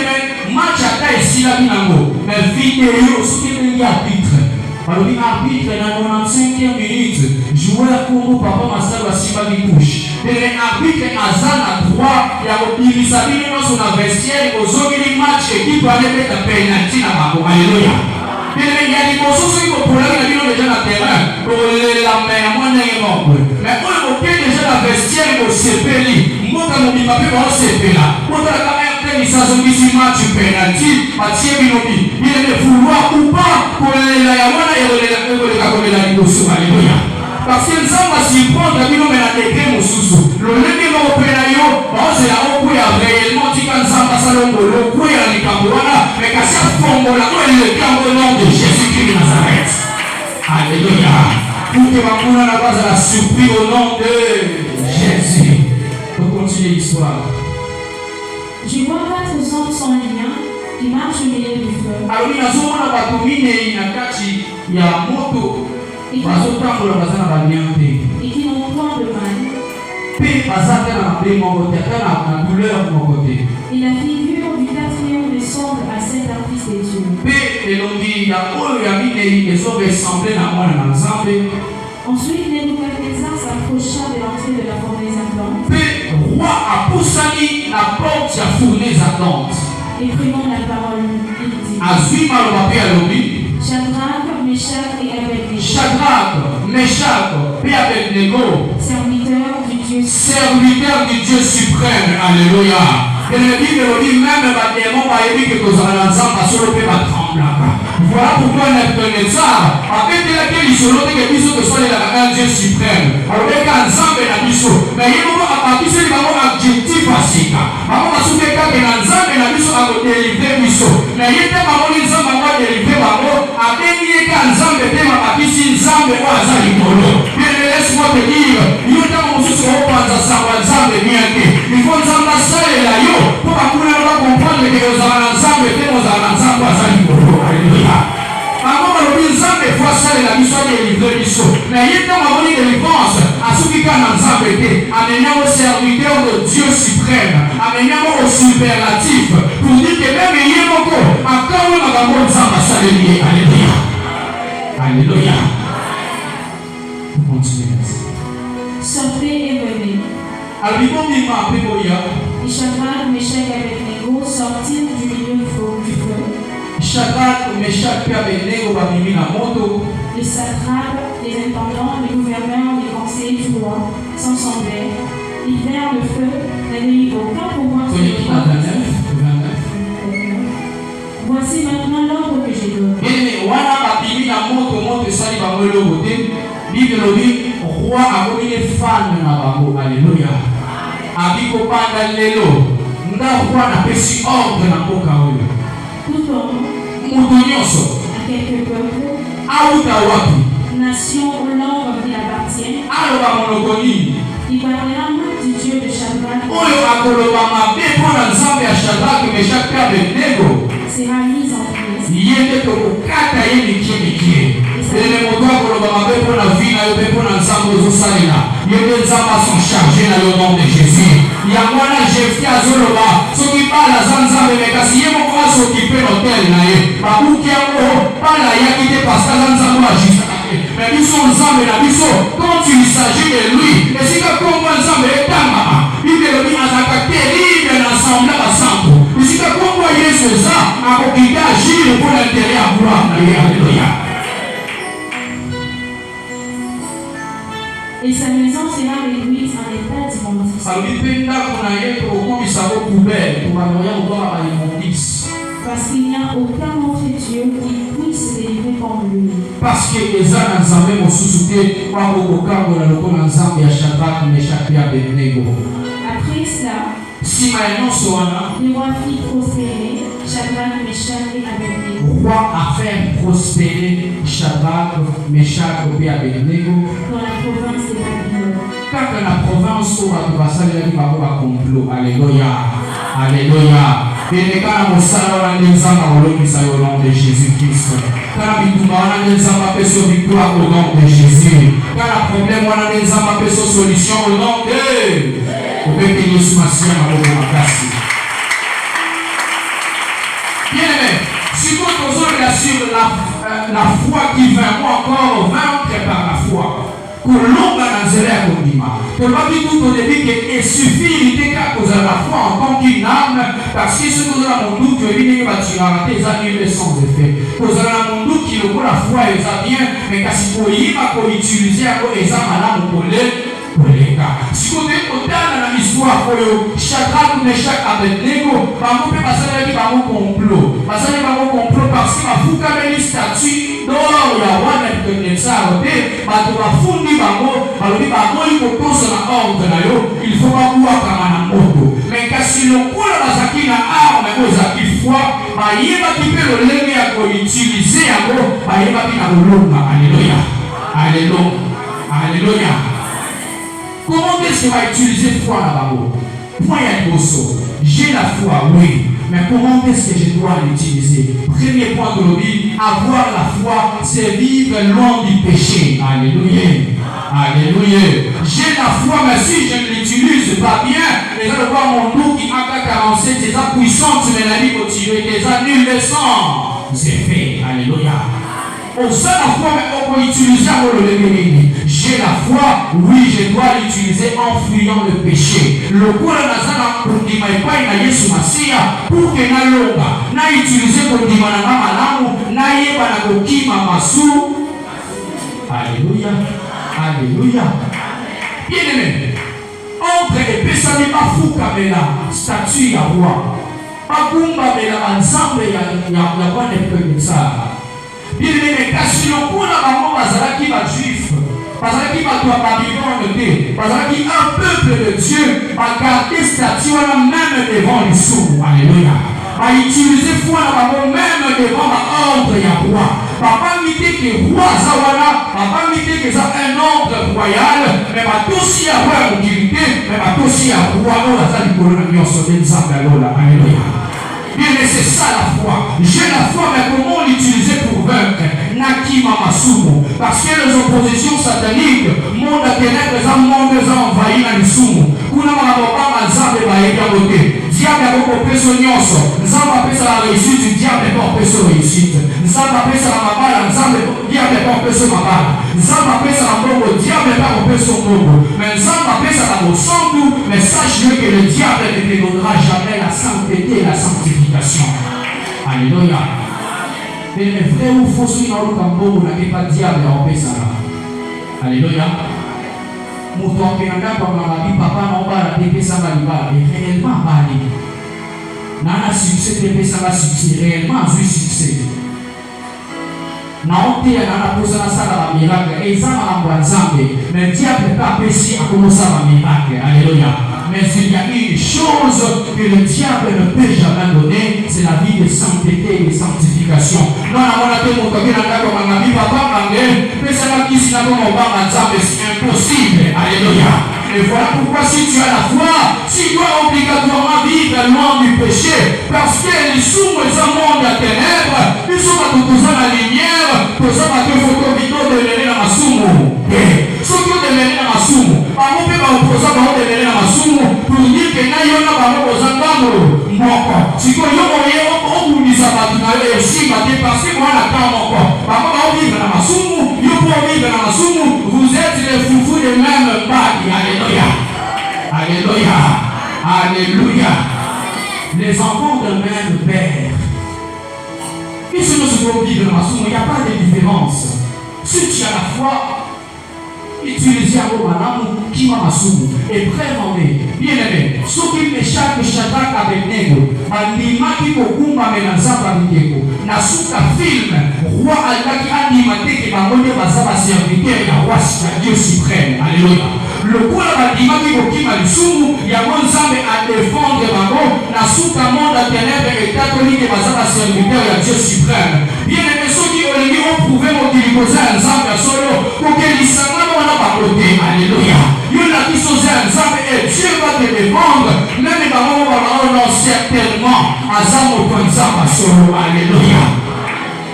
match ata esila binango mais vidéo soki elingi arbitre balobi arbitre na 95e minute joueur Congo papa masalo asimbaki touche mais arbitre aza na droit ya kobimisa bino nyonso na vestiaire ozongeli match ekipe anebeta penalty na bango. Alléluia. Il y a des choses qui sont déjà na terrain kolela me ya mwanenge moko mais oyo boke déjà na vestiaire kosepeli mboka mobimba mpe baosepela kotala il s'agit match penalty atie binobi il ne vouloir ou pas pour la wana et le liboso. Alléluia. Parce que nzamba surprendre bino mais na décret mosusu lolenge moko pena yo bazela okuya réellement tika nzamba salongolo okuya likambo wana mais kasi afongola oyo le kambo nom de Jésus-Christ de Nazareth. Alléluia. Pour que bakuna na base la surprise au nom de Jésus. On continue l'histoire. Je vois 4 hommes sans lien qui marchent au milieu du feu. Alors, il y a souvent la commune nakati ya moto bazotambola baza na baliante et qui n'ont point de mal. Pe baza te na mabe moko te ata na douleur moko te. Et la figure du quatrième ressemble à celle d'un fils de Dieu. Pe elongi ya oyo ya minei ezoressemble na mwana na Nzambe. Ensuite, Nebuchadnezzar s'approcha de l'entrée de la fournaise ardente. Pe roi apusani na porte ya fournaise ardente. Et prenant la parole, il dit: azwi maloba pe alobi Shadrach, Meshach et Abednego. Shadrach, Meshach et Abednego, serviteurs du Dieu suprême. Alléluia. Et le Bible dit même les démons bayebi que tozala nzamba solo pe batremblaka. Voilà pourquoi Nebuchadnezzar avec lequel il se note que biso que soit un Dieu suprême. Alors les gars nzambe na biso mais yebo akakisi bango adjectif asika. Bango basuke kaka na nzambe na biso ako délivrer biso. Mais yete bango nzambe bango délivrer bango abengi ka nzambe pe makakisi amenez au serviteur de Dieu suprême, amenez au superlatif, pour dire que même il y a beaucoup, encore on a Alléluia. Alléluia. Continuez. Sortez et venez. Et Shadrach, Meshach et Abednego sortirent du milieu du feu. Shadrach, Meshach et Abednego les satrapes, les intendants, les gouverneurs, les conseillers du roi s'ensemblèrent. Ils vinrent le feu, n'avaient eu aucun pouvoir sur le roi. Voici maintenant l'ordre que j'ai donné. Roi a commis les femmes na bango. Alléluia. Abiko panda lelo. Nda roi na pesi ordre na mboka oyo. Tout homme, mutu nyonso, à quelque peuple, auta wapi, nation ou langue qui appartient, aloba monoko nini, il parlera mal du Dieu de Shadrach, oyo akoloba mabe mpona nzambe ya Shadrach, Meshach mpe Abednego, sera mis en prise. ye nde tokokata ye mikie. Ele moto akoloba mabe mpona vi na yo mpe mpona nzambe ozosalela, ye nde nzambe ason charge na yo nom de Jésus. Yango wana Jefte azoloba soki bala aza nzambe me kasi ye moko azokipe hotel na ye babuki yango bala ayaki te parce aza nzambe ajisaka te. Mais biso nzambe na biso quand il s'agit de lui esika kombo nzambe etangama bible elobi azalaka te libre na ensemble basantu esika kombo Yesu eza akokita agir pour l'intérêt ya gloire na ye. Alléluia. Et sa maison sera réduite en état d'immondice. Parce qu'il n'y a aucun autre Dieu qui puisse se délivrer comme lui. Parce que les âmes ensemble ont suscité par le cargo dans le corps ensemble et à Shadrach, Meshach et Abednego. Après cela, si maintenant le roi fit prospérer Shadrach, Meshach et Abednego. Le roi a fait prospérer Shadrach, Meshach et Abednego dans la province de Babylone. Quand dans la province où on va saluer les complot. Alléluia. Alléluia. Et les gars, on salue les âmes au nom de Jésus-Christ. Quand la victoire, on a des âmes à sur victoire au nom de Jésus. Quand la problème, on a des âmes à sur solution au nom de Jésus. Bien aimé, si vous posez sur la foi qui vint encore vaincre par la foi. Kolonga na nzela ya kondima tolobaki tout au début que esuffit te kaka kozala la foi en tant qu'une âme parce que soki ozala monduki oyebi ndenge batiraka te eza nul sans effet kozala na monduki lokola foi eza bien mais kasi koyiba koutilize yango eza malamu koleka sikoyo toyei kotala na histoire oyo Shadrach, Meshach, Abednego bango mpe basalelaki bango complot parce que bafukameli statut d'or ya wana Nebukadnezar te bato bafundi bango balobi bakoki kotosa na ordre na yo il faut bakuwakama na moto mais kasi lokola bazalaki na arme oyo ezalaki foi bayebaki mpe lolenge ya koutilize yango bayebaki na kolonga. Alléluia. Alléluia. Alléluia. Comment est-ce que va utiliser foi là-bas? Point à Bosso. J'ai la foi, oui. Mais comment est-ce que je dois l'utiliser? Premier point de l'objet, avoir la foi, c'est vivre loin du péché. Alléluia. Alléluia. J'ai la foi, mais si je ne l'utilise pas bien, les gens voient mon nom qui AK-47, c'est sa puissance, mais la vie continue, des annules les sangs. C'est fait. Alléluia. Au sein de la foi, mais on peut utiliser j'ai la foi, oui, je dois l'utiliser en fuyant le péché. Le quoi la nazana pour dire mais pas na Yesu Masia pour que na longa na utiliser pour dire na malamu na yeba na kokima masu. Alléluia. Alléluia. Bien aimé. Entre les pesani bafuka bela statue ya roi. Bakumba bela ensemble ya bande de ça. Bien aimé, kasi lokola bango bazalaki ba juif, bazalaki bato ya Babylone te, bazalaki un peuple de Dieu, bagarde statue wana même devant les sourds. Alléluia. Ba utiliser foi na bango même devant ba ordre ya roi. Papa mité que roi za wana, papa mité que ça un ordre royal, mais ba tosi ya roi mokilité, mais ba tosi ya roi oyo azali kolona nyonso de nzambe alola. Alléluia. Bien, mais c'est ça la foi. J'ai la foi, mais comment l'utiliser pour vaincre? Nakima Masumu. Parce que les oppositions sataniques, monde à ténèbres, les monde envahi dans les soumous. Kuna Mababa, Nzambe, Baïga, Boté. Diable a beaucoup de sonyoso. Nzambe appelle ça la réussite, diable a beaucoup de réussite. Nzambe appelle ça la mabala, Nzambe, diable a beaucoup de mabala. Nzambe appelle ça la bobo, diable a beaucoup de bobo. Mais Nzambe appelle ça la bosantou, mais sache-le que le diable ne te donnera jamais la sainteté et la sanctification. Alléluia. Mais le vrai ou faux, celui dans le campo, on n'a pas de diable à empêcher ça. Alléluia. Moto akenda kwa mababi papa naomba atepesa balibala et réellement bali nana succès tepesa la succès réellement vu succès na onte nana posa na sala ba miracle et ça na Nzambe mais diable pas péché à commencer ba miracle. Alléluia. Mais il y a une chose que le diable ne peut jamais donner, c'est la vie de sainteté et de sanctification. Non, on a dit mon coquin n'a pas comme un ami, papa, mais ça va qui s'y n'a pas mon bar, c'est impossible. Alléluia. Et voilà pourquoi si tu as la foi, tu dois obligatoirement vivre loin du péché. Parce que les sous les monde à ténèbres, ils sont à tout à la lumière, pour ça que photo vidéo de l'année dans ma soumo. Ceux qui ont de l'année dans ma soumo, par mon père opposant de l'année dans ma soumo, pour dire que n'y a pas opposant dans le monde. Si vous voyez, on vous dit ça, vous avez aussi dépassé moi la temps encore. Par contre, on vit dans ma soumo, vous pouvez vivre dans ma soumo, vous êtes les foufous de même bague. Alléluia. Alléluia. Alléluia. Les enfants d'un même père. Et si nous sommes vivre dans ma soumo, il n'y a pas de différence. Si tu as la foi, utilisez un mot madame qui m'a soumu et vraiment bien aimé ceux qui m'échappent Shadrach Abednego bandima qui kokumba menazamba biteko na suka film roi alaki animaté que bangonde bazaba serviteur ya roi Dieu suprême. Alléluia. Le coup la bandima qui kokima lisumu ya Nzambe à défendre bango na suka monde à ténèbres et catholique bazaba serviteur ya Dieu suprême. Bien aimé ceux qui ont prouvé mon diligosa Nzambe solo pour que l'islam alléluia. Il y a qui sont ensemble et Dieu va te défendre. Même les parents vont certainement à Zamo Kwanzamba solo. Alléluia.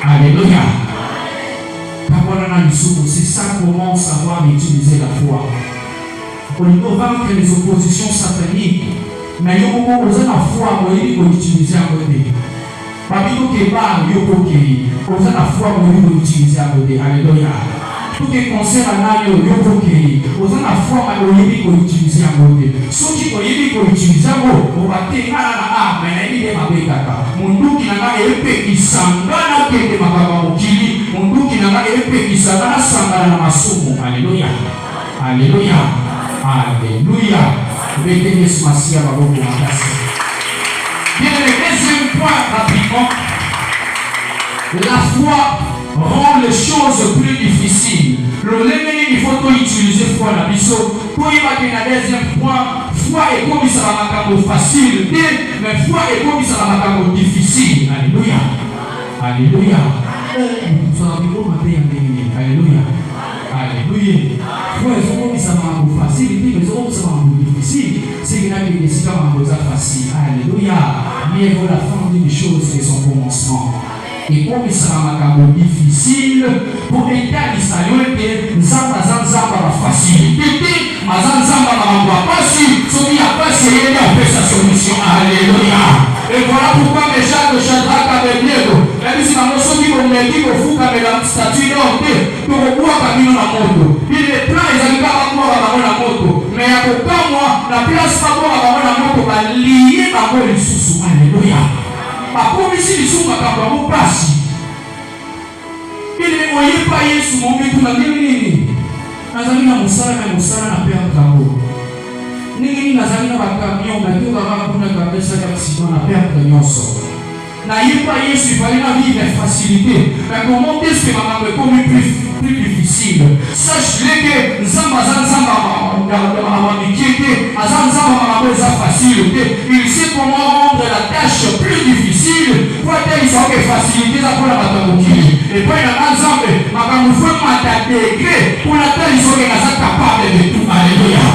Alléluia. C'est ça comment savoir utiliser la foi. Pour nous vaincre les oppositions sataniques. Mais il y a beaucoup de foi pour utiliser à côté. Babito qui parle, il y a beaucoup de foi pour utiliser à côté. Alléluia. Tout est concert à l'année, aux gens à foi à l'olivier pour utiliser un mot. Ceux qui ont utilisé un mot, on va tenir à la mais il est ma bécata. Mon doux qui n'a pas épée qui s'engage, qui est ma baba mokili, mon doux qui n'a pas épée qui s'engage, s'engage à ma soumo. Alléluia. Alléluia. Alléluia. Vete ce massi à babo pour ma place. Bien, le deuxième point rapidement. La foi rend les choses plus difficiles. Le lendemain, il faut utiliser foi la biso. Pour y avoir un deuxième point, foi est comme ça va être facile, mais foi est comme ça va être difficile. Alléluia. Alléluia. Alléluia. Alléluia. Foi est comme ça va être facile, mais comme ça va être difficile. C'est qu'il y a des choses faciles. Alléluia. Mieux vaut la fin d'une chose que son commencement. Et comme il sera un difficile, pour état d'Israël, Nzamba va faciliter, mais Nzamba va pas si, celui qui a pas essayé de faire sa solution. Alléluia. Et voilà pourquoi mes gens de Shadrach Abednego, même si la notion qui me dit que vous avez la statue d'or, pour pouvoir caminer dans la moto. Il est plein, ils n'ont pas pouvoir avoir la moto. Mais à aucun mois, la place pas pour avoir la moto va lier ma moto sous. Alléluia. Par contre, ici, ils sont pas capables de passer. Il est moyen pas Yesu, mon but, la nini. Nazalina musala na musala na pia mtambo. Nini nazalina bakamion na ndio kama kuna kabisa ya kusima na pia mtanyoso. Na yipa Yesu il fallait la vie avec facilité. Mais comment est-ce que maman me comme plus difficile? Sache-le que Nzamba facile. Il sait comment rendre la tâche plus difficile pour que il soit facilité pour la bataille. Et puis il y a Nzamba, maman faut m'intégrer pour la tâche il soit capable de tout. Alléluia.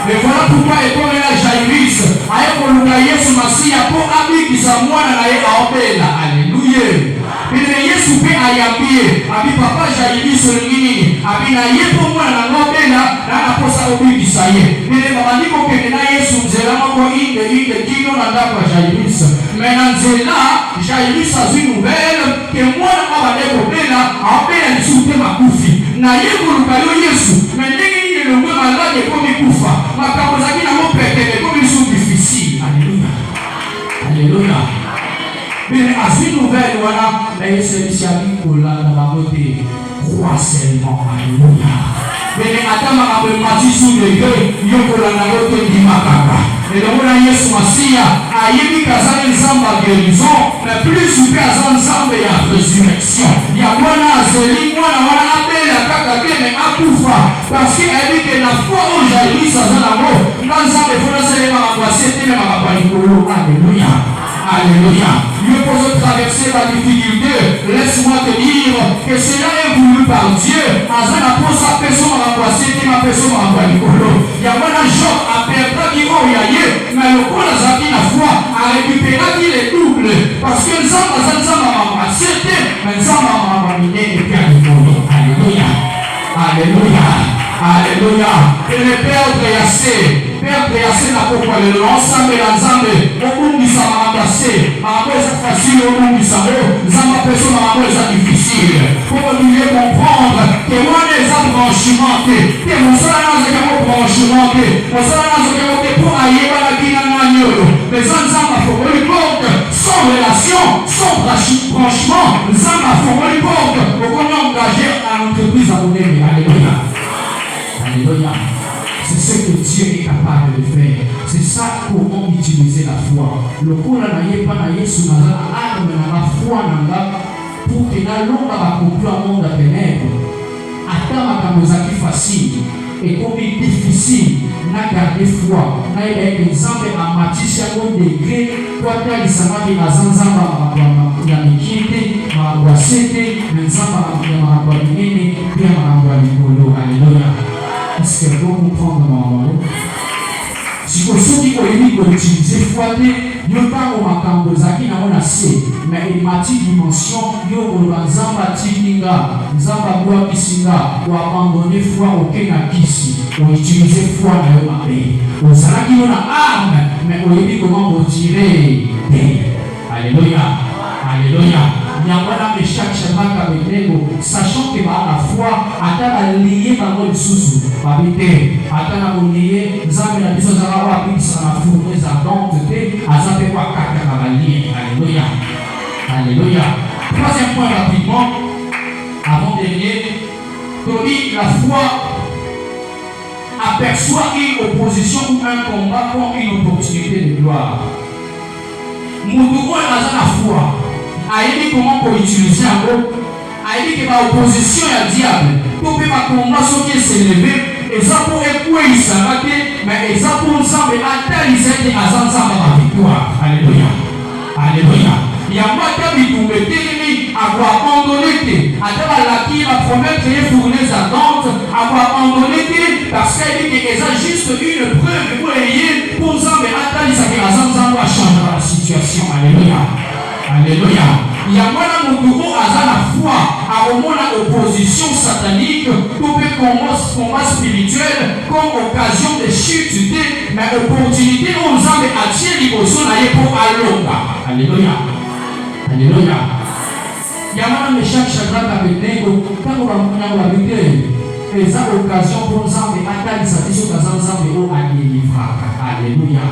Et voilà pourquoi étant là Jairus, aye kolunga Yesu Masia pour abikisa mwana na ye aopela. Alléluia. Et Yesu pe ayambie abi papa jayibi solingini abi na yepo mwana na ngobela na posa obikisa ye nele babandiko kende na Yesu nzela moko inde kino na ndako jayibisa mena nzela jayibisa zwi nouvelle ke mwana abadeko bela abela nisute makufi na yeko lukayo Yesu mendengi ni longwe malade komi kufa makambo zaki na mopetele komi su difficile. Alléluia. Alléluia. Mais à ce nouvelle, voilà, mais c'est le chapitre pour la côté. Crois seulement. Alléluia. Mais attends, ma mati sous le gueule, yoko la côté du makaka. Et donc, on a Yesu Masia, a yémi kazan ensemble guérison, mais plus super ensemble et à résurrection. Il y a voilà, Zélie, voilà, appelé la kaka, mais à Koufa, parce qu'elle dit que la foi aujourd'hui, ça donne l'amour. Dans le fond, c'est les marabouas, c'était les marabouas. Alléluia. Alléluia. Dieu peut traverser la difficulté. Laisse-moi te dire que cela est voulu par Dieu. Azana pour sa personne à la c'était ma personne à la Nicolo. Il y a un jour à perdre qui va y aller, mais le coup de la foi a récupéré qui les double. Parce que nous sommes à c'était, mais nous sommes à et puis à Nicolo. Alléluia. Alléluia. Alléluia. Et le Père Yassé. Père Yassé n'a pas parlé de l'ensemble et l'ensemble. Au bout du Sama passé, à cause de facile au bout du Sama, Zama personne à cause de difficile. Pour mieux comprendre que moi les hommes branchements, que mon salaire n'a pas branchement, mon salaire n'a pas pour ailleurs la vie dans l'agneau. Les hommes à faut le compte, sans relation, sans branchement, les hommes à faut le compte. Pour qu'on est engagé à l'entreprise à donner. Alléluia. Alléluia. C'est ce que Dieu est capable de faire. C'est ça comment utiliser la foi. Le coup là n'a pas na Yesu na arme na la foi na pour que na longa va conclure un monde à ténèbres. Attends ma kamozaki facile et comme difficile na garder foi. Na il exemple à Matthieu au degré toi tu as disanga bi azanzamba ya mikite ma wasete nzamba ya ma babinene pia ma babikolo. Alléluia. Est-ce que vous comprenez mon si vous avez utilisé foi, vous n'avez pas de zaki na on a C, mais il m'a dit dimension, vous avez zamba tininga, zamba boa kisinga, ou abandonner foi aucun akisi, ou utiliser foi na yo mabe. Vous savez qu'il y a une arme, mais vous avez comment vous tirer. Alléluia. Alléluia. Nyangwana Meshach Shadrach Abednego, sachant que la foi a lié par le sous babité atana lié nzambe na biso za wa bisa na fourne za donc te azape kwa kaka na lié. Alléluia. Alléluia. Troisième point rapidement avant dernier, la foi aperçoit une opposition ou un combat comme une opportunité de gloire. Mutuko aza na foi ayebi comment pour utiliser en gros ayebi que ma opposition ya diable pour que ma combat soki s'élever et ça pour écouer il s'arrêter mais et ça pour ensemble atteindre cette azanza ma victoire. Alléluia. Alléluia. Il y a pas de bitumbe telemi avoir abandonné ataba la qui va promettre les fournaises attentes avoir abandonné parce qu'elle dit que c'est juste une preuve pour ayer pour ensemble atteindre cette azanza va changer la situation. Alléluia. Alléluia. Il y a moi dans mon bureau à la foi, à au moins l'opposition satanique, tout peut combat spirituel comme occasion de chute, mais opportunité aux hommes à Dieu qui sont là pour Alonga. Alléluia. Alléluia. Il y a moi dans Meshach Shadrach Abednego, quand on va habiter, et ça occasion pour nous hommes à atteindre sa vision dans un homme à délivrer. Alléluia.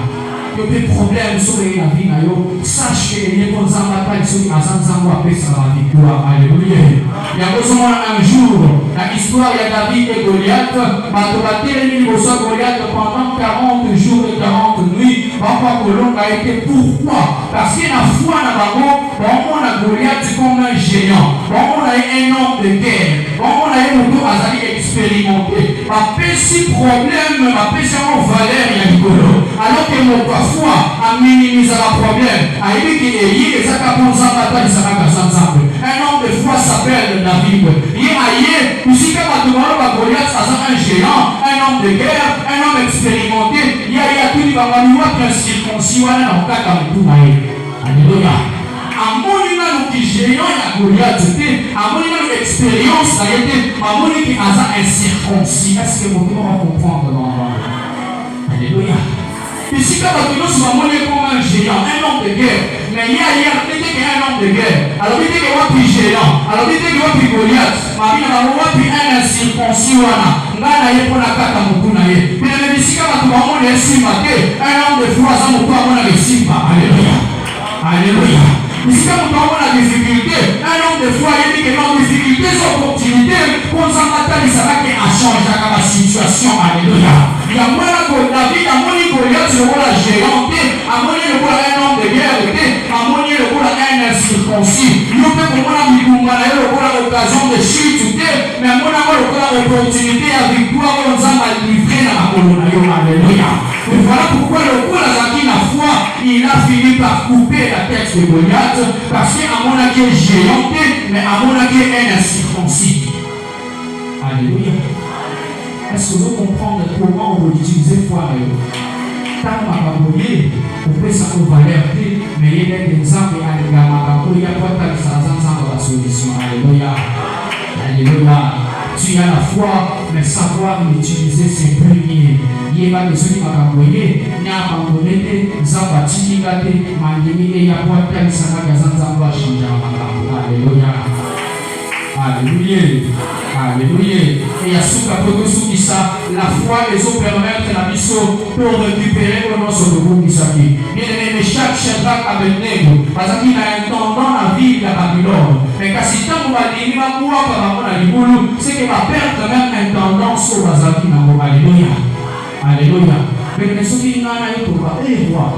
Il y a des problèmes sur la vie, sache que les bons amateurs sont à Zanzango après sa victoire. Alléluia. Il y a besoin un jour, la histoire de David et Goliath, Goliath pendant 40 jours et 40 nuits. Papa Colombe a été pourquoi? Parce que la foi n'a pas on a Goliath comme un géant. On a un homme de guerre. On a un auto à expérimenté. Ma petit problème, ma petit valeur, il y a du colo. Alors que mon foi a minimisé le problème. A dit qu'il y a des un homme de foi s'appelle David. Il y a ici comme Goliath, un géant, un homme de guerre, un homme expérimenté. Il y a tout le monde qui est circoncis. Alléluia. amoni nanu ki géant ya Goliath te, amoni nanu expérience na ye te, amoni ki aza incirconcis. Est-ce que vous pouvez comprendre dans Alléluia. Ici, quand nous sommes comme un géant, un homme de guerre, mais il y a un homme de guerre. Alors, il dit qu'il y a un géant, alors il dit qu'il y a un Goliath, mais il y a un incirconcis. Il y a un homme de foi, alléluia. Alléluia. Ici, quand nous avons la difficulté, un homme de foi, il dit que nos difficultés sont opportunités pour nous entendre, ça va changer la situation. Alléluia. Il y a moins de David, à mon Goliath, le rôle géante, à mon un homme de guerre, à mon un incirconcis. Nous pouvons l'occasion de chute, mais à mon l'opportunité à victoire, on nous a livré dans la colonne. Alléluia. Et voilà pourquoi le rôle de la foi, il a fini par couper la tête de Goliath, parce qu'à mon avis est géante, mais à mon avis est incirconcis. Alléluia. Est-ce que vous comprenez comment on peut utiliser foi? Tant que on peut savoir valeur, mais il y a des exemples à l'également, il y a pas de solution. Alléluia. Alléluia. Tu as la foi, mais savoir l'utiliser, c'est premier. Il y a des gens qui m'ont il y a abandonné, Zabatini, Mandini, et il y a pas de Sanagazan, changer. Alléluia. Alléluia. Alléluia. Et à ce que la foi les eaux permettre la mission pour récupérer le nom sur le groupe d'Isaki. Bien aimé, chaque Shadrach Abednego, parce qu'il a intendant la vie de la Babylone. Mais quand si tant qu'on va dire, il va pouvoir par rapport à l'Iboulou, c'est qu'il va perdre même intendance sur Bazaki. Alléluia. Alléluia. Mais ceux qui n'ont pas eu pour aller voir,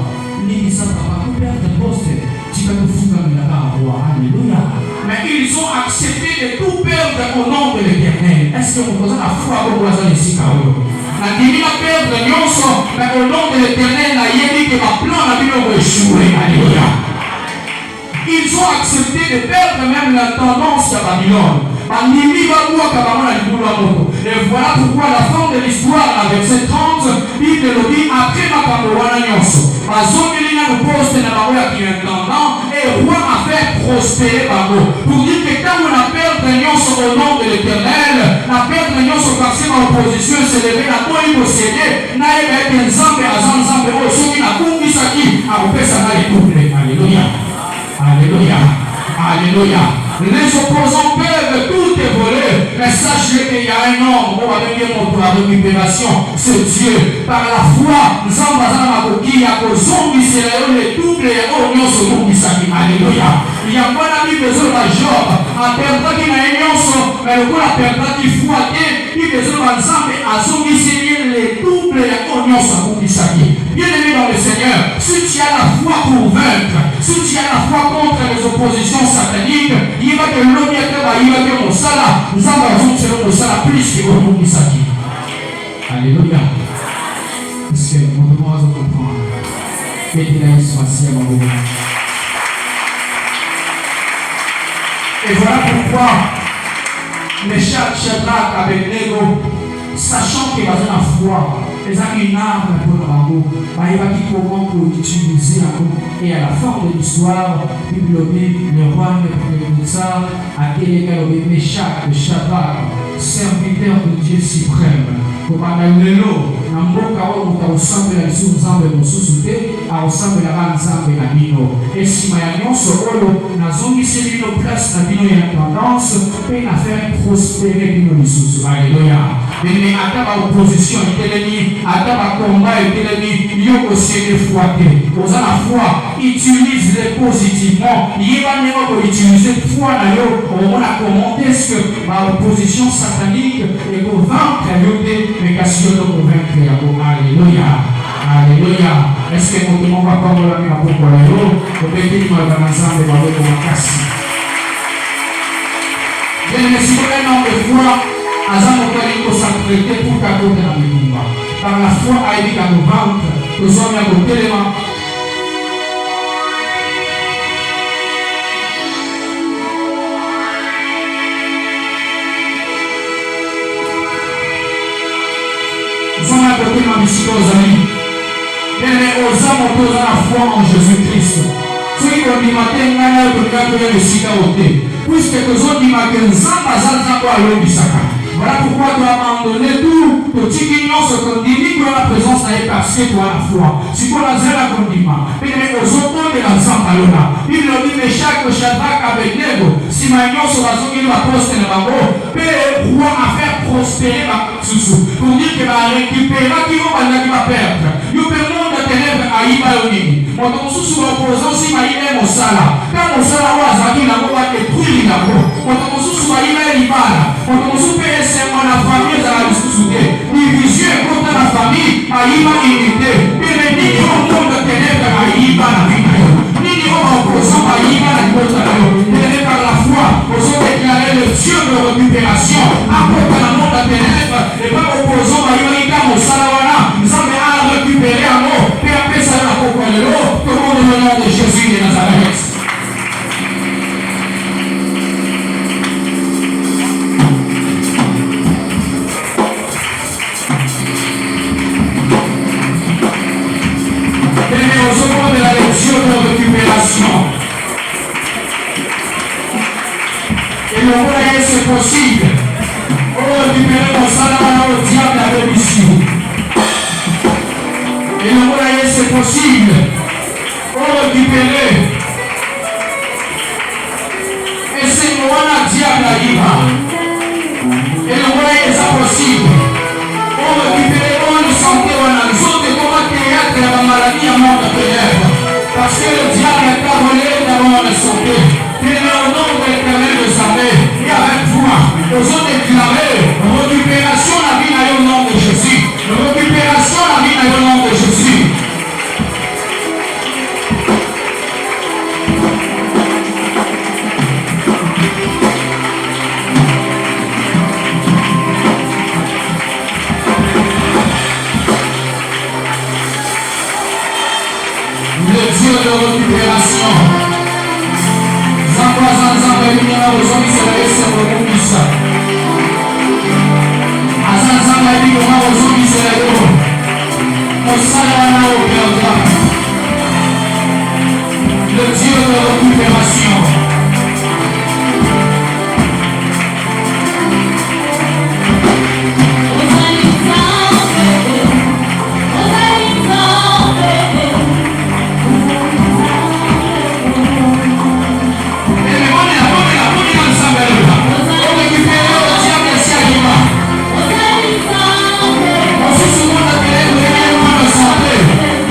ils disent pas qu'on perd de poste. Tu vas te foutre comme il a roi. Alléluia. Mais ils ont accepté de tout perdre au nom de l'Éternel. Est-ce que vous posez la foi au voisin ici? La divine perdre nyonso, mais au nom de l'Éternel, la yébi que ma plan a vu échouer. Alléluia. Ils ont accepté de perdre même la tendance à Babylone. Et voilà pourquoi la fin de l'histoire, à verset 30, Bible le dit, après ma camarade Nyonso, Azongelina nous poste na baroya qui est intendant, et roi a fait prospérer Babo. Pour dire que quand on a perdu Nyonso au nom de l'Éternel, la perte de Nyonso parce que l'opposition s'est levée, la bonne possédée, n'a eu qu'un zambe à zambe, au ceux qui n'a pas vu ça qui a repéré ça dans les couples. Alléluia. Alléluia. Alléluia. Les opposants peuvent tout voler, mais sachez qu'il y a un homme, on va venir pour la récupération, c'est Dieu. Par la foi, nous sommes dans la coquille, à cause de les doubles et oignons sur nous, alléluia. Il y a pas d'amis besoin de Job, à perdre qui n'a union, mais le coup à perdre qui foi, qui besoin d'ensemble, à zombi les doubles et oignons sur nous, bien aimé dans le Seigneur, si tu as la foi pour vaincre, si tu as la foi contre les oppositions sataniques, il va que l'homme il va que mon salaire, nous avons selon mon salaire plus que au monde ici. Alléluia. Est-ce que mon demande à comprendre? Que Dieu soit si à mon moment. Et voilà pourquoi les Shadrach Abednego, sachant qu'il va dans la foi, les amis une arme pour le rameau, il va dire comment pour utiliser et à la fin de l'histoire, le roi Nebuchadnezzar a délégué le Meshach, le Shadrach, serviteur de Dieu suprême. Pour Lelo, Namboka ressemble à Nzambe Mosusu a ressemble à Nzambe na bino. Et si ma nyonso oyo nazongisi bino place na bino ya tendance pe na faire prospérer bino lisusu. Alléluia. Mais ata ba opposition itelemi, ata ba combat itelemi, yo aussi des fois aux la foi, utilise-les positivement. Yeba nema ko utiliser foi na yo, on a commenté ce que ma opposition satanique et pour vaincre yo mais qu'est-ce que nous convaincre? Alléluia. Alléluia. Est-ce que nous ne va pas voir la même pour nous? Pour que nous soyons ensemble et nous soyons cassés. Bien, mais si vous avez un homme de foi, Azam Okaliko s'apprêter pour qu'à côté dans le combat. Par la foi, à aider à nous vaincre, nous sommes à côté des mains. Nous sommes à côté de ma mission aux amis. Mais aux hommes opposant la foi en Jésus-Christ. soki kondima te ngai nayo tolinga toya esika o te puiske tozondima ke nzambe aza nzambe alobisaka. Voilà pourquoi tu as abandonné tout, tu t'ignorons ce qu'on dit, tu as la présence d'aller parce que tu as la foi. Si tu as la condiment, mais aux autres de la Zambalona, il leur dit, mais chaque Shadrach avec Nego, si ma union sur la zone de la poste de la bango, peut pouvoir à faire prospérer ma sous pour dire que va récupérer, qui va perdre. Il peut monde de ténèbres à Ibaoni. Mon ton sous opposant si ma ime au sala. Quand mon sala va zaki la voix détruire la voix. Mon ton sous ma ime l'ibala. Mon ton sous c'est mon famille à la discuter. Division contre la famille, à unité. Et les nini au monde de ténèbres à la vie. Nini au opposant à la côte. Et par la foi, nous avons déclaré le Dieu de récupération. Apporte la monde de ténèbres. Et pas opposant à au Salawana. Nous avons récupéré un mot. Et après ça, la coque de l'eau. Tout le monde au nom de Jésus de Nazareth. De la lecture de récupération. Et le voyez, c'est possible. On récupérer mon salaire au diable avec ici. Et le voyez, c'est possible. On récupérer. Et c'est moi la diable à Iba. Et le voyez, c'est possible. On récupérer, on le sentait, on a les autres, comment théâtre la maladie à mort de ténèbres. Parce que le diable est volé d'avoir le santé. Et au nom de l'Éternel de armées, et avec foi, nous avons déclaré récupération la vie au nom de Jésus. Récupération la vie au nom de Jésus. Dieu de récupération. Zamba Bimina Rosomi Seraï Serokumisa. Azanzamba Bimina Rosomi Seraï. Osalana Oberga. Le Dieu de récupération. Santé.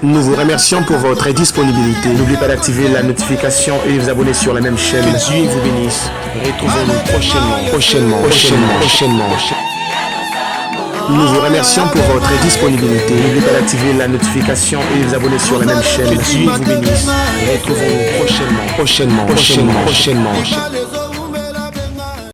Nous vous remercions pour votre disponibilité. N'oubliez pas d'activer la notification et de vous abonner sur la même chaîne. Que Dieu vous bénisse. Retrouvons-nous prochainement. Nous vous remercions pour votre disponibilité. N'oubliez pas d'activer la notification et de vous abonner sur la même chaîne. Que Dieu vous bénisse. Retrouvons-nous prochainement.